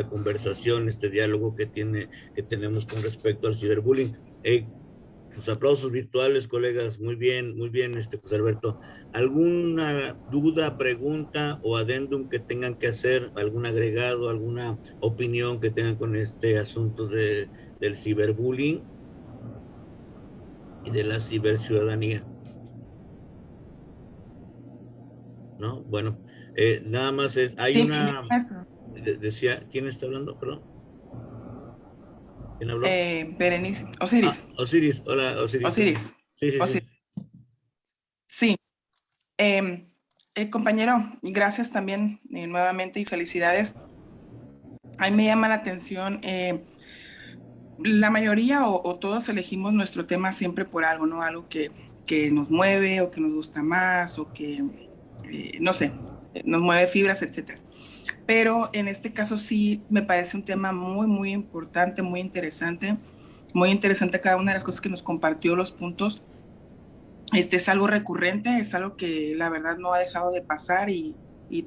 conversación, este diálogo que tenemos con respecto al ciberbullying. Sus aplausos virtuales, colegas. Muy bien, José Alberto. ¿Alguna duda, pregunta o adendum que tengan que hacer? ¿Algún agregado, alguna opinión que tengan con este asunto del ciberbullying y de la ciberciudadanía? ¿No? Bueno, nada más hay sí, una... maestro. Decía, ¿quién está hablando? Perdón. ¿Quién habló? Berenice. Osiris. Osiris. Hola, Osiris. Osiris. Sí. Sí. Compañero, gracias también nuevamente y felicidades. A mí me llama la atención, la mayoría o todos elegimos nuestro tema siempre por algo, ¿no? Algo que nos mueve o que nos gusta más o que, no sé, nos mueve fibras, etc. Pero en este caso sí me parece un tema muy, muy importante, muy interesante cada una de las cosas que nos compartió, los puntos. Es algo recurrente, es algo que la verdad no ha dejado de pasar y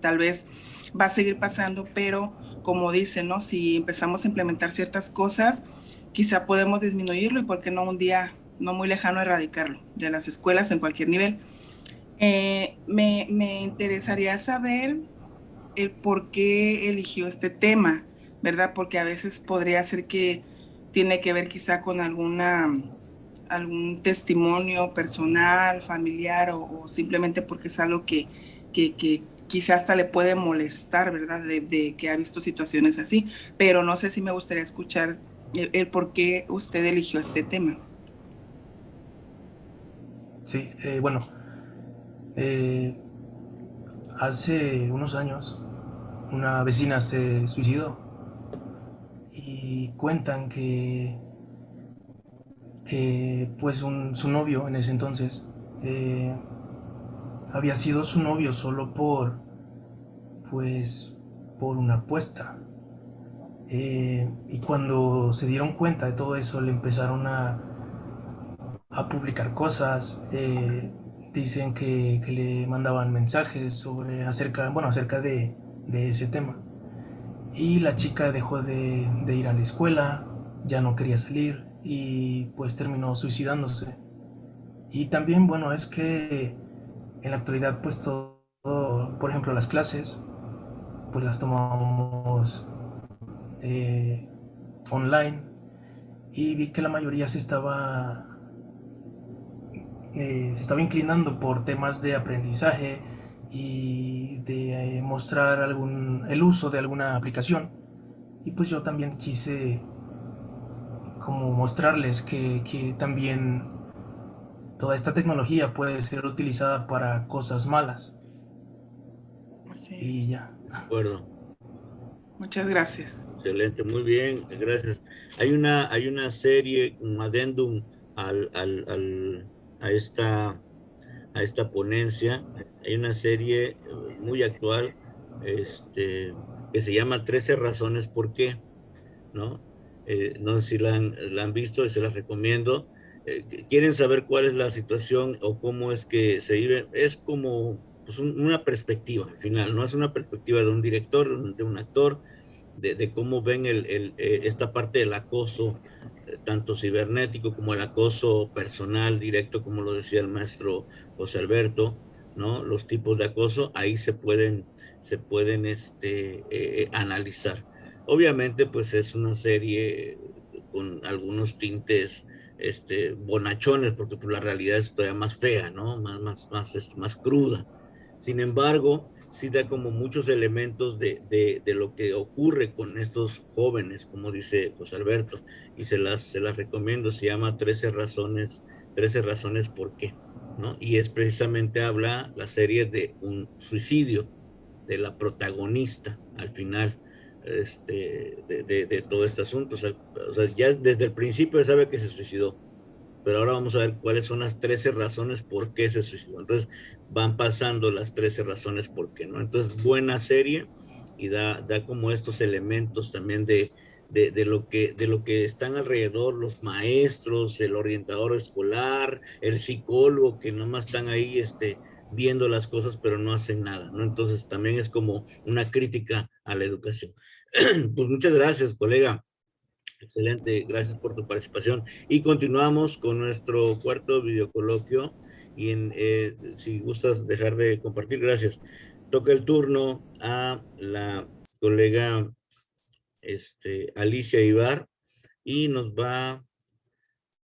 tal vez va a seguir pasando, pero como dicen, ¿no? Si empezamos a implementar ciertas cosas, quizá podemos disminuirlo y por qué no un día no muy lejano erradicarlo de las escuelas en cualquier nivel. Me interesaría saber el por qué eligió este tema, ¿verdad? Porque a veces podría ser que tiene que ver quizá con algún testimonio personal, familiar o simplemente porque es algo que quizá hasta le puede molestar, ¿verdad? De que ha visto situaciones así, pero no sé si me gustaría escuchar el por qué usted eligió este tema. Sí, bueno, hace unos años una vecina se suicidó y cuentan que pues su novio en ese entonces había sido su novio solo pues, por una apuesta. Y cuando se dieron cuenta de todo eso, le empezaron a publicar cosas. Dicen que le mandaban mensajes acerca de ese tema. Y la chica dejó de ir a la escuela, ya no quería salir y pues terminó suicidándose. Y también, bueno, es que en la actualidad pues por ejemplo, las clases pues las tomamos online y vi que la mayoría se estaba inclinando por temas de aprendizaje y de mostrar el uso de alguna aplicación. Y pues yo también quise como mostrarles que también toda esta tecnología puede ser utilizada para cosas malas. Así Y es. ya. De acuerdo. Muchas gracias. Excelente, muy bien, gracias. Hay una serie, un adendum al, al, al- a esta ponencia. Hay una serie muy actual, que se llama 13 razones por qué, ¿no? No sé si la han visto y se las recomiendo. ¿Quieren saber cuál es la situación o cómo es que se vive? Es como pues, una perspectiva al final, ¿no? Es una perspectiva de un director, de un actor, de cómo ven esta parte del acoso, tanto cibernético como el acoso personal directo, como lo decía el maestro José Alberto, ¿no? Los tipos de acoso, ahí se pueden analizar. Obviamente, pues es una serie con algunos tintes bonachones, porque pues, la realidad es todavía más fea, ¿no? Más cruda. Sin embargo, sí da como muchos elementos de lo que ocurre con estos jóvenes, como dice José Alberto, y se las recomiendo, se llama 13 razones por qué, ¿no? Y es precisamente habla la serie de un suicidio de la protagonista al final de todo este asunto. O sea, ya desde el principio sabe que se suicidó, pero ahora vamos a ver cuáles son las 13 razones por qué se suicidó. Entonces van pasando las 13 razones por qué, ¿no? Entonces, buena serie y da como estos elementos también de lo que están alrededor, los maestros, el orientador escolar, el psicólogo, que nomás están ahí viendo las cosas, pero no hacen nada, ¿no? Entonces también es como una crítica a la educación. Pues muchas gracias, colega. Excelente, gracias por tu participación. Y continuamos con nuestro cuarto videocoloquio. Y si gustas dejar de compartir, gracias. Toca el turno a la colega Alicia Ibar y nos va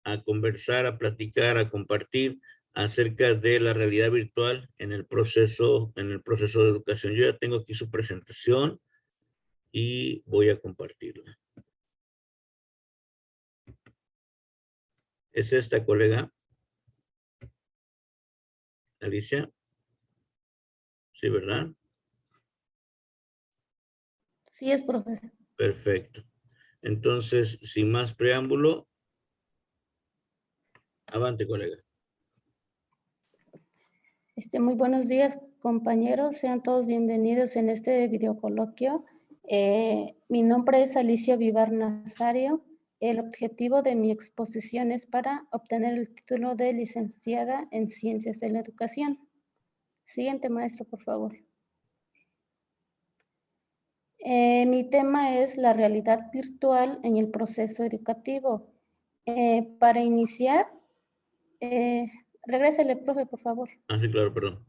a conversar, a platicar, a compartir acerca de la realidad virtual en el proceso de educación. Yo ya tengo aquí su presentación y voy a compartirla. ¿Es esta, colega? Alicia. Sí, ¿verdad? Sí, es profe. Perfecto. Entonces, sin más preámbulo, avante, colega. Muy buenos días, compañeros. Sean todos bienvenidos en este videocoloquio. Mi nombre es Alicia Vivar Nazario. El objetivo de mi exposición es para obtener el título de licenciada en Ciencias de la Educación. Siguiente, maestro, por favor. Mi tema es la realidad virtual en el proceso educativo. Para iniciar, regrésele, profe, por favor. Ah, sí, claro, perdón.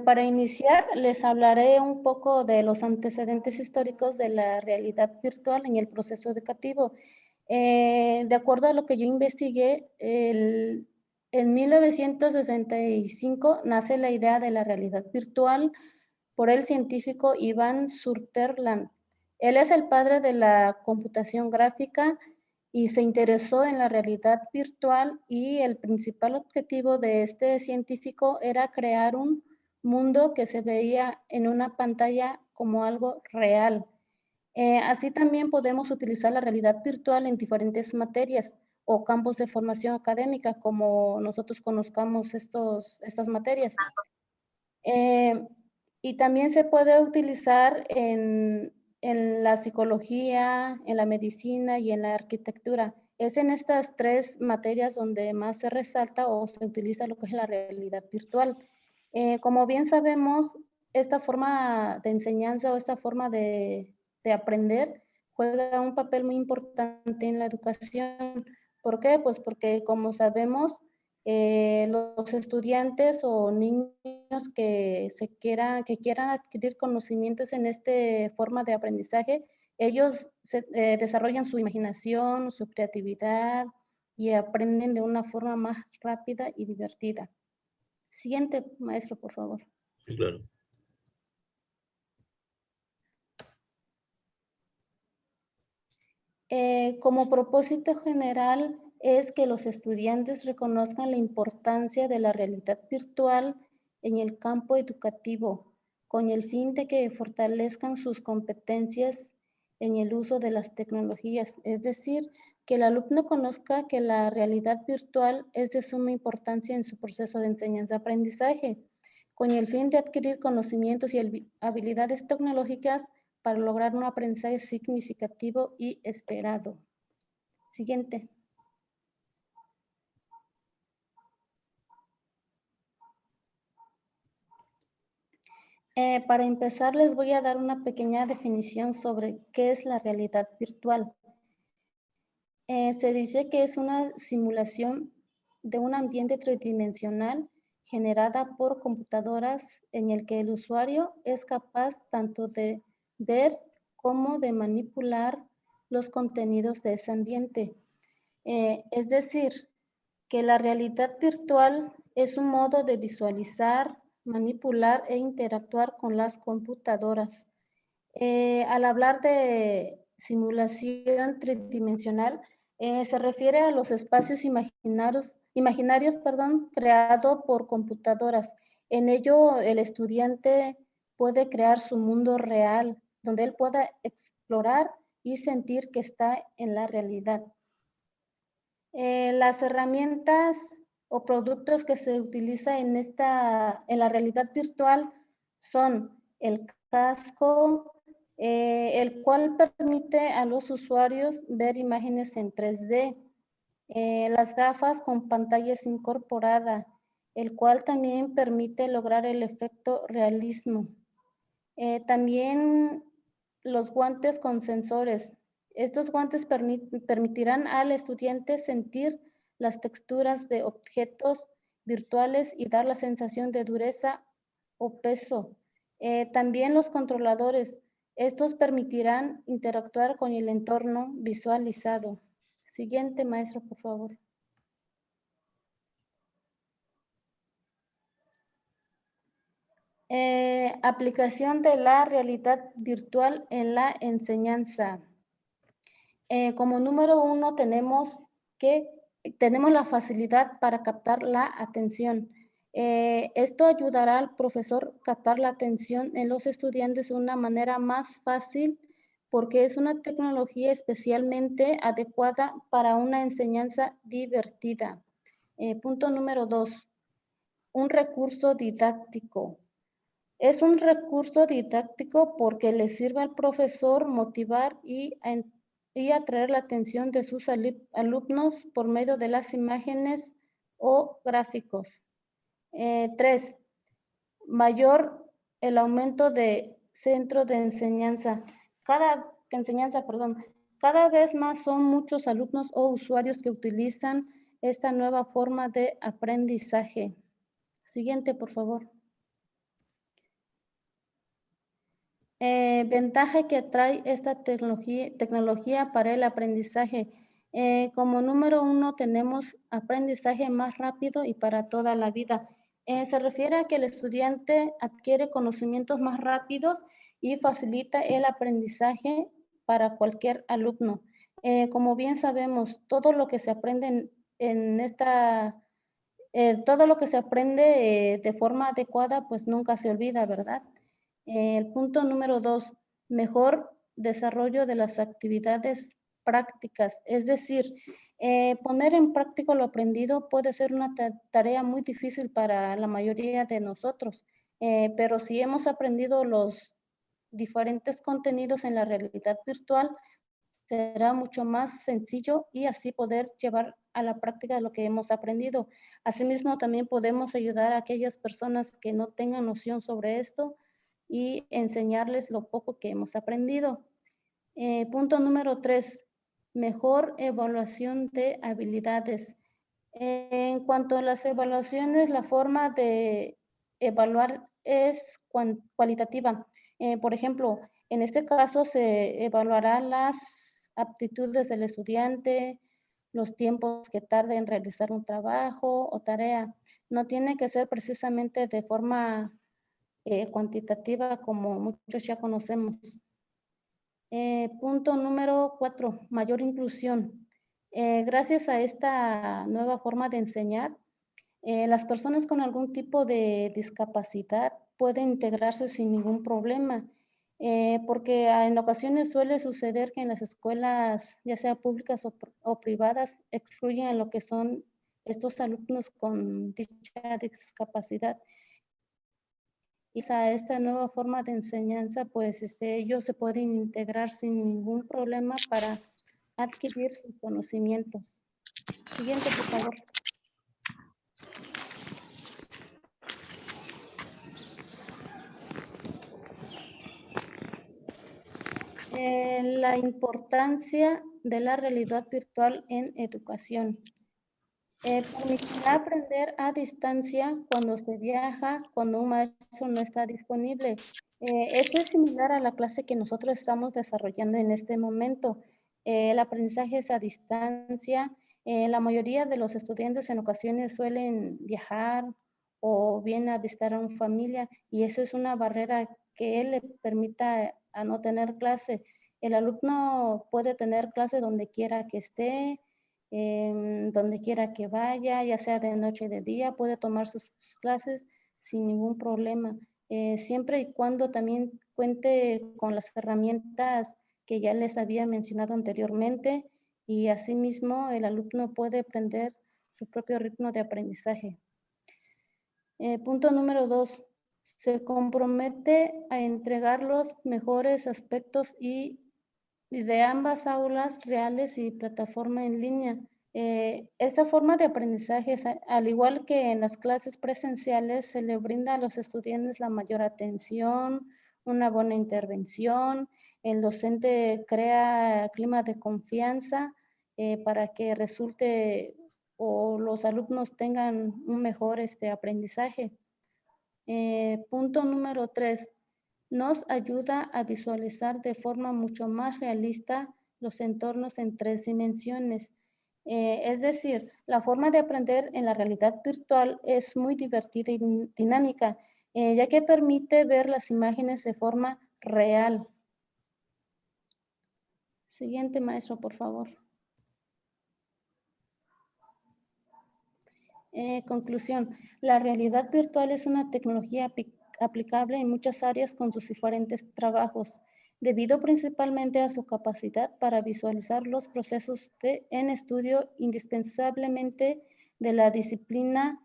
Para iniciar, les hablaré un poco de los antecedentes históricos de la realidad virtual en el proceso educativo. De acuerdo a lo que yo investigué, en 1965 nace la idea de la realidad virtual por el científico Ivan Sutherland. Él es el padre de la computación gráfica y se interesó en la realidad virtual, y el principal objetivo de este científico era crear un mundo que se veía en una pantalla como algo real. Así también podemos utilizar la realidad virtual en diferentes materias o campos de formación académica, como nosotros conozcamos estas materias. Y también se puede utilizar en la psicología, en la medicina y en la arquitectura. Es en estas tres materias donde más se resalta o se utiliza lo que es la realidad virtual. Como bien sabemos, esta forma de enseñanza o esta forma de aprender juega un papel muy importante en la educación. ¿Por qué? Pues porque, como sabemos, los estudiantes o niños que quieran adquirir conocimientos en esta forma de aprendizaje, ellos desarrollan su imaginación, su creatividad y aprenden de una forma más rápida y divertida. Siguiente, maestro, por favor. Sí, claro. Como propósito general es que los estudiantes reconozcan la importancia de la realidad virtual en el campo educativo, con el fin de que fortalezcan sus competencias en el uso de las tecnologías. Es decir, que el alumno conozca que la realidad virtual es de suma importancia en su proceso de enseñanza-aprendizaje, con el fin de adquirir conocimientos y habilidades tecnológicas para lograr un aprendizaje significativo y esperado. Siguiente. Para empezar, les voy a dar una pequeña definición sobre qué es la realidad virtual. Se dice que es una simulación de un ambiente tridimensional generada por computadoras en el que el usuario es capaz tanto de ver como de manipular los contenidos de ese ambiente. Es decir, que la realidad virtual es un modo de visualizar, manipular e interactuar con las computadoras. Al hablar de simulación tridimensional, se refiere a los espacios imaginarios, creados por computadoras. En ello, el estudiante puede crear su mundo real, donde él pueda explorar y sentir que está en la realidad. Las herramientas o productos que se utilizan en la realidad virtual son el casco, el cual permite a los usuarios ver imágenes en 3D, las gafas con pantallas incorporada, el cual también permite lograr el efecto realismo. También los guantes con sensores. Estos guantes permitirán al estudiante sentir las texturas de objetos virtuales y dar la sensación de dureza o peso. También los controladores. Estos permitirán interactuar con el entorno visualizado. Siguiente, maestro, por favor. Aplicación de la realidad virtual en la enseñanza. Como número uno tenemos la facilidad para captar la atención. Esto ayudará al profesor a captar la atención en los estudiantes de una manera más fácil, porque es una tecnología especialmente adecuada para una enseñanza divertida. Punto número 2, un recurso didáctico. Es un recurso didáctico porque le sirve al profesor motivar y atraer la atención de sus alumnos por medio de las imágenes o gráficos. 3. mayor el aumento de centros de enseñanza. Cada vez más son muchos alumnos o usuarios que utilizan esta nueva forma de aprendizaje. Siguiente, por favor. Ventaja que trae esta tecnología para el aprendizaje. Como número 1 tenemos aprendizaje más rápido y para toda la vida. Se refiere a que el estudiante adquiere conocimientos más rápidos y facilita el aprendizaje para cualquier alumno. Como bien sabemos, todo lo que se aprende de forma adecuada, pues nunca se olvida, ¿verdad? El punto número 2, mejor desarrollo de las actividades prácticas. Es decir, poner en práctica lo aprendido puede ser una tarea muy difícil para la mayoría de nosotros, pero si hemos aprendido los diferentes contenidos en la realidad virtual, será mucho más sencillo y así poder llevar a la práctica lo que hemos aprendido. Asimismo, también podemos ayudar a aquellas personas que no tengan noción sobre esto y enseñarles lo poco que hemos aprendido. Punto número 3, mejor evaluación de habilidades. En cuanto a las evaluaciones, la forma de evaluar es cualitativa. Por ejemplo, en este caso se evaluarán las aptitudes del estudiante, los tiempos que tarde en realizar un trabajo o tarea. No tiene que ser precisamente de forma cuantitativa como muchos ya conocemos. Punto número 4, mayor inclusión. Gracias a esta nueva forma de enseñar, las personas con algún tipo de discapacidad pueden integrarse sin ningún problema, porque en ocasiones suele suceder que en las escuelas, ya sea públicas o privadas, excluyen a lo que son estos alumnos con dicha discapacidad. Y a esta nueva forma de enseñanza, pues ellos se pueden integrar sin ningún problema para adquirir sus conocimientos. Siguiente, por favor. La importancia de la realidad virtual en educación. Permitirá aprender a distancia cuando se viaja, cuando un maestro no está disponible. Esto es similar a la clase que nosotros estamos desarrollando en este momento. El aprendizaje es a distancia. La mayoría de los estudiantes en ocasiones suelen viajar o bien a visitar a una familia y eso es una barrera que le permita a no tener clase. El alumno puede tener clase donde quiera que esté, donde quiera que vaya, ya sea de noche o de día, puede tomar sus clases sin ningún problema, siempre y cuando también cuente con las herramientas que ya les había mencionado anteriormente y asimismo el alumno puede aprender su propio ritmo de aprendizaje. Punto número 2. Se compromete a entregar los mejores aspectos y de ambas aulas reales y plataforma en línea. Esta forma de aprendizaje, al igual que en las clases presenciales, se le brinda a los estudiantes la mayor atención, una buena intervención. El docente crea clima de confianza para que resulte o los alumnos tengan un mejor aprendizaje. Punto número 3. Nos ayuda a visualizar de forma mucho más realista los entornos en 3 dimensiones. Es decir, la forma de aprender en la realidad virtual es muy divertida y dinámica, ya que permite ver las imágenes de forma real. Siguiente, maestro, por favor. Conclusión. La realidad virtual es una tecnología aplicable en muchas áreas con sus diferentes trabajos, debido principalmente a su capacidad para visualizar los procesos en estudio indispensablemente de la disciplina.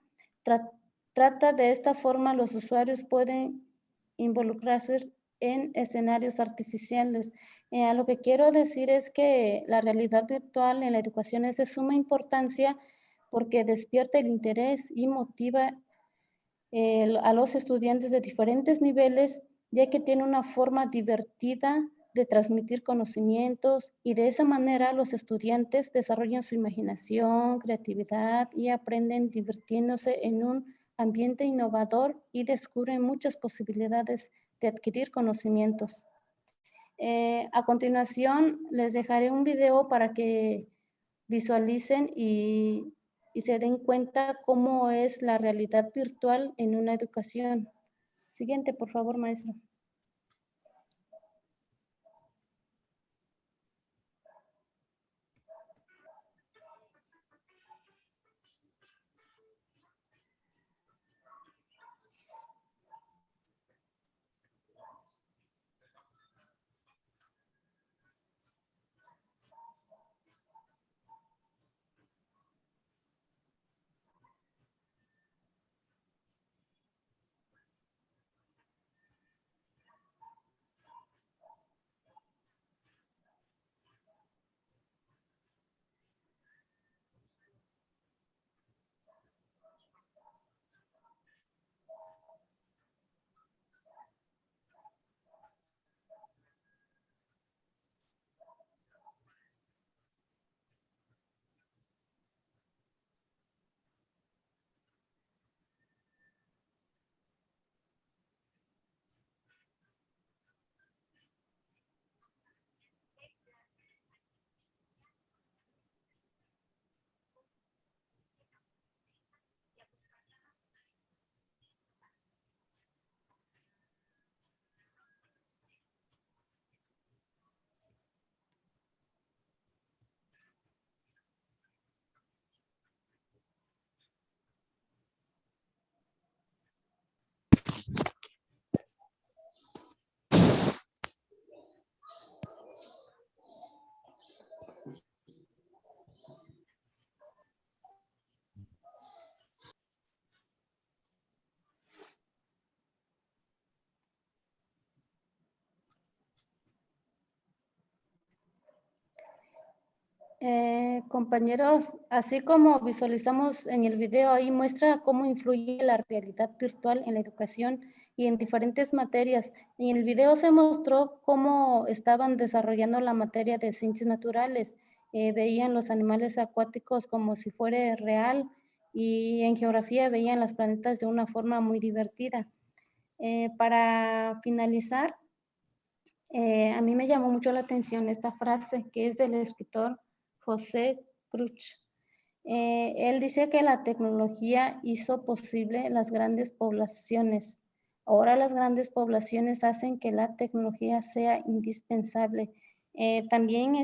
Trata de esta forma los usuarios pueden involucrarse en escenarios artificiales. A lo que quiero decir es que la realidad virtual en la educación es de suma importancia porque despierta el interés y motiva a los estudiantes de diferentes niveles, ya que tiene una forma divertida de transmitir conocimientos y de esa manera los estudiantes desarrollan su imaginación, creatividad y aprenden divirtiéndose en un ambiente innovador y descubren muchas posibilidades de adquirir conocimientos. A continuación les dejaré un video para que visualicen y se den cuenta cómo es la realidad virtual en una educación. Siguiente, por favor, maestro. Compañeros, así como visualizamos en el video, ahí muestra cómo influye la realidad virtual en la educación y en diferentes materias. En el video se mostró cómo estaban desarrollando la materia de ciencias naturales. Veían los animales acuáticos como si fuera real y en geografía veían los planetas de una forma muy divertida. Para finalizar, a mí me llamó mucho la atención esta frase que es del escritor José Cruch. Él dice que la tecnología hizo posible las grandes poblaciones. Ahora las grandes poblaciones hacen que la tecnología sea indispensable. También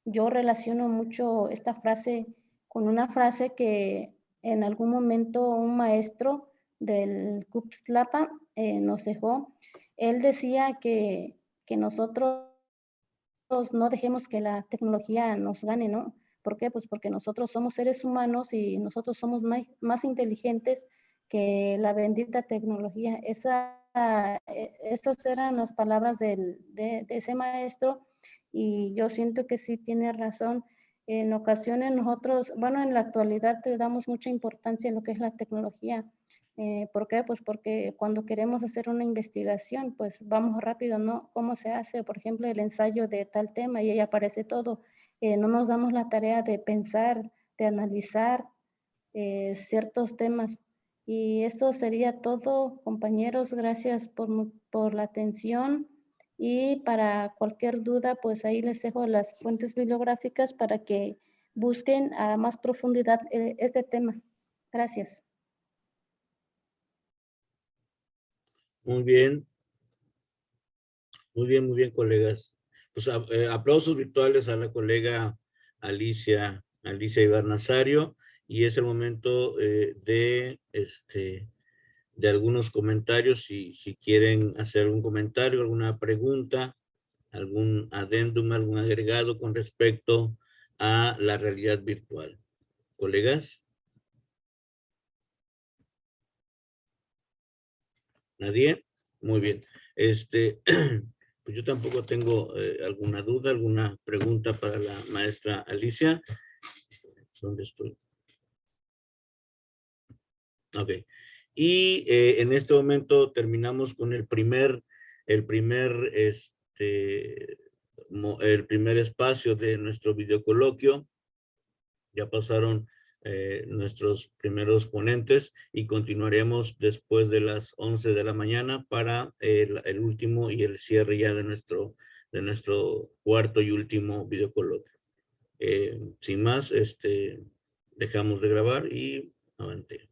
yo relaciono mucho esta frase con una frase que en algún momento un maestro del CUPSLAPA nos dejó. Él decía que nosotros no dejemos que la tecnología nos gane, ¿no? ¿Por qué? Pues porque nosotros somos seres humanos y nosotros somos más inteligentes que la bendita tecnología. Estas eran las palabras de ese maestro y yo siento que sí tiene razón. En ocasiones nosotros, bueno, en la actualidad le damos mucha importancia a lo que es la tecnología. ¿Por qué? Pues porque cuando queremos hacer una investigación, pues vamos rápido, ¿no? ¿Cómo se hace? Por ejemplo, el ensayo de tal tema y ahí aparece todo. No nos damos la tarea de pensar, de analizar ciertos temas. Y esto sería todo, compañeros. Gracias por la atención. Y para cualquier duda, pues ahí les dejo las fuentes bibliográficas para que busquen a más profundidad este tema. Gracias. Muy bien, colegas. Pues aplausos virtuales a la colega Alicia Ibar Nazario, y es el momento de algunos comentarios, si quieren hacer algún comentario, alguna pregunta, algún adendum, algún agregado con respecto a la realidad virtual. ¿Colegas? ¿Nadie? Muy bien. Pues yo tampoco tengo alguna duda, alguna pregunta para la maestra Alicia. ¿Dónde estoy? Ok. Y en este momento terminamos con el primer espacio de nuestro videocoloquio. Ya pasaron nuestros primeros ponentes y continuaremos después de las 11 de la mañana para el último y el cierre ya de nuestro cuarto y último videocoloquio. Sin más, dejamos de grabar y avante.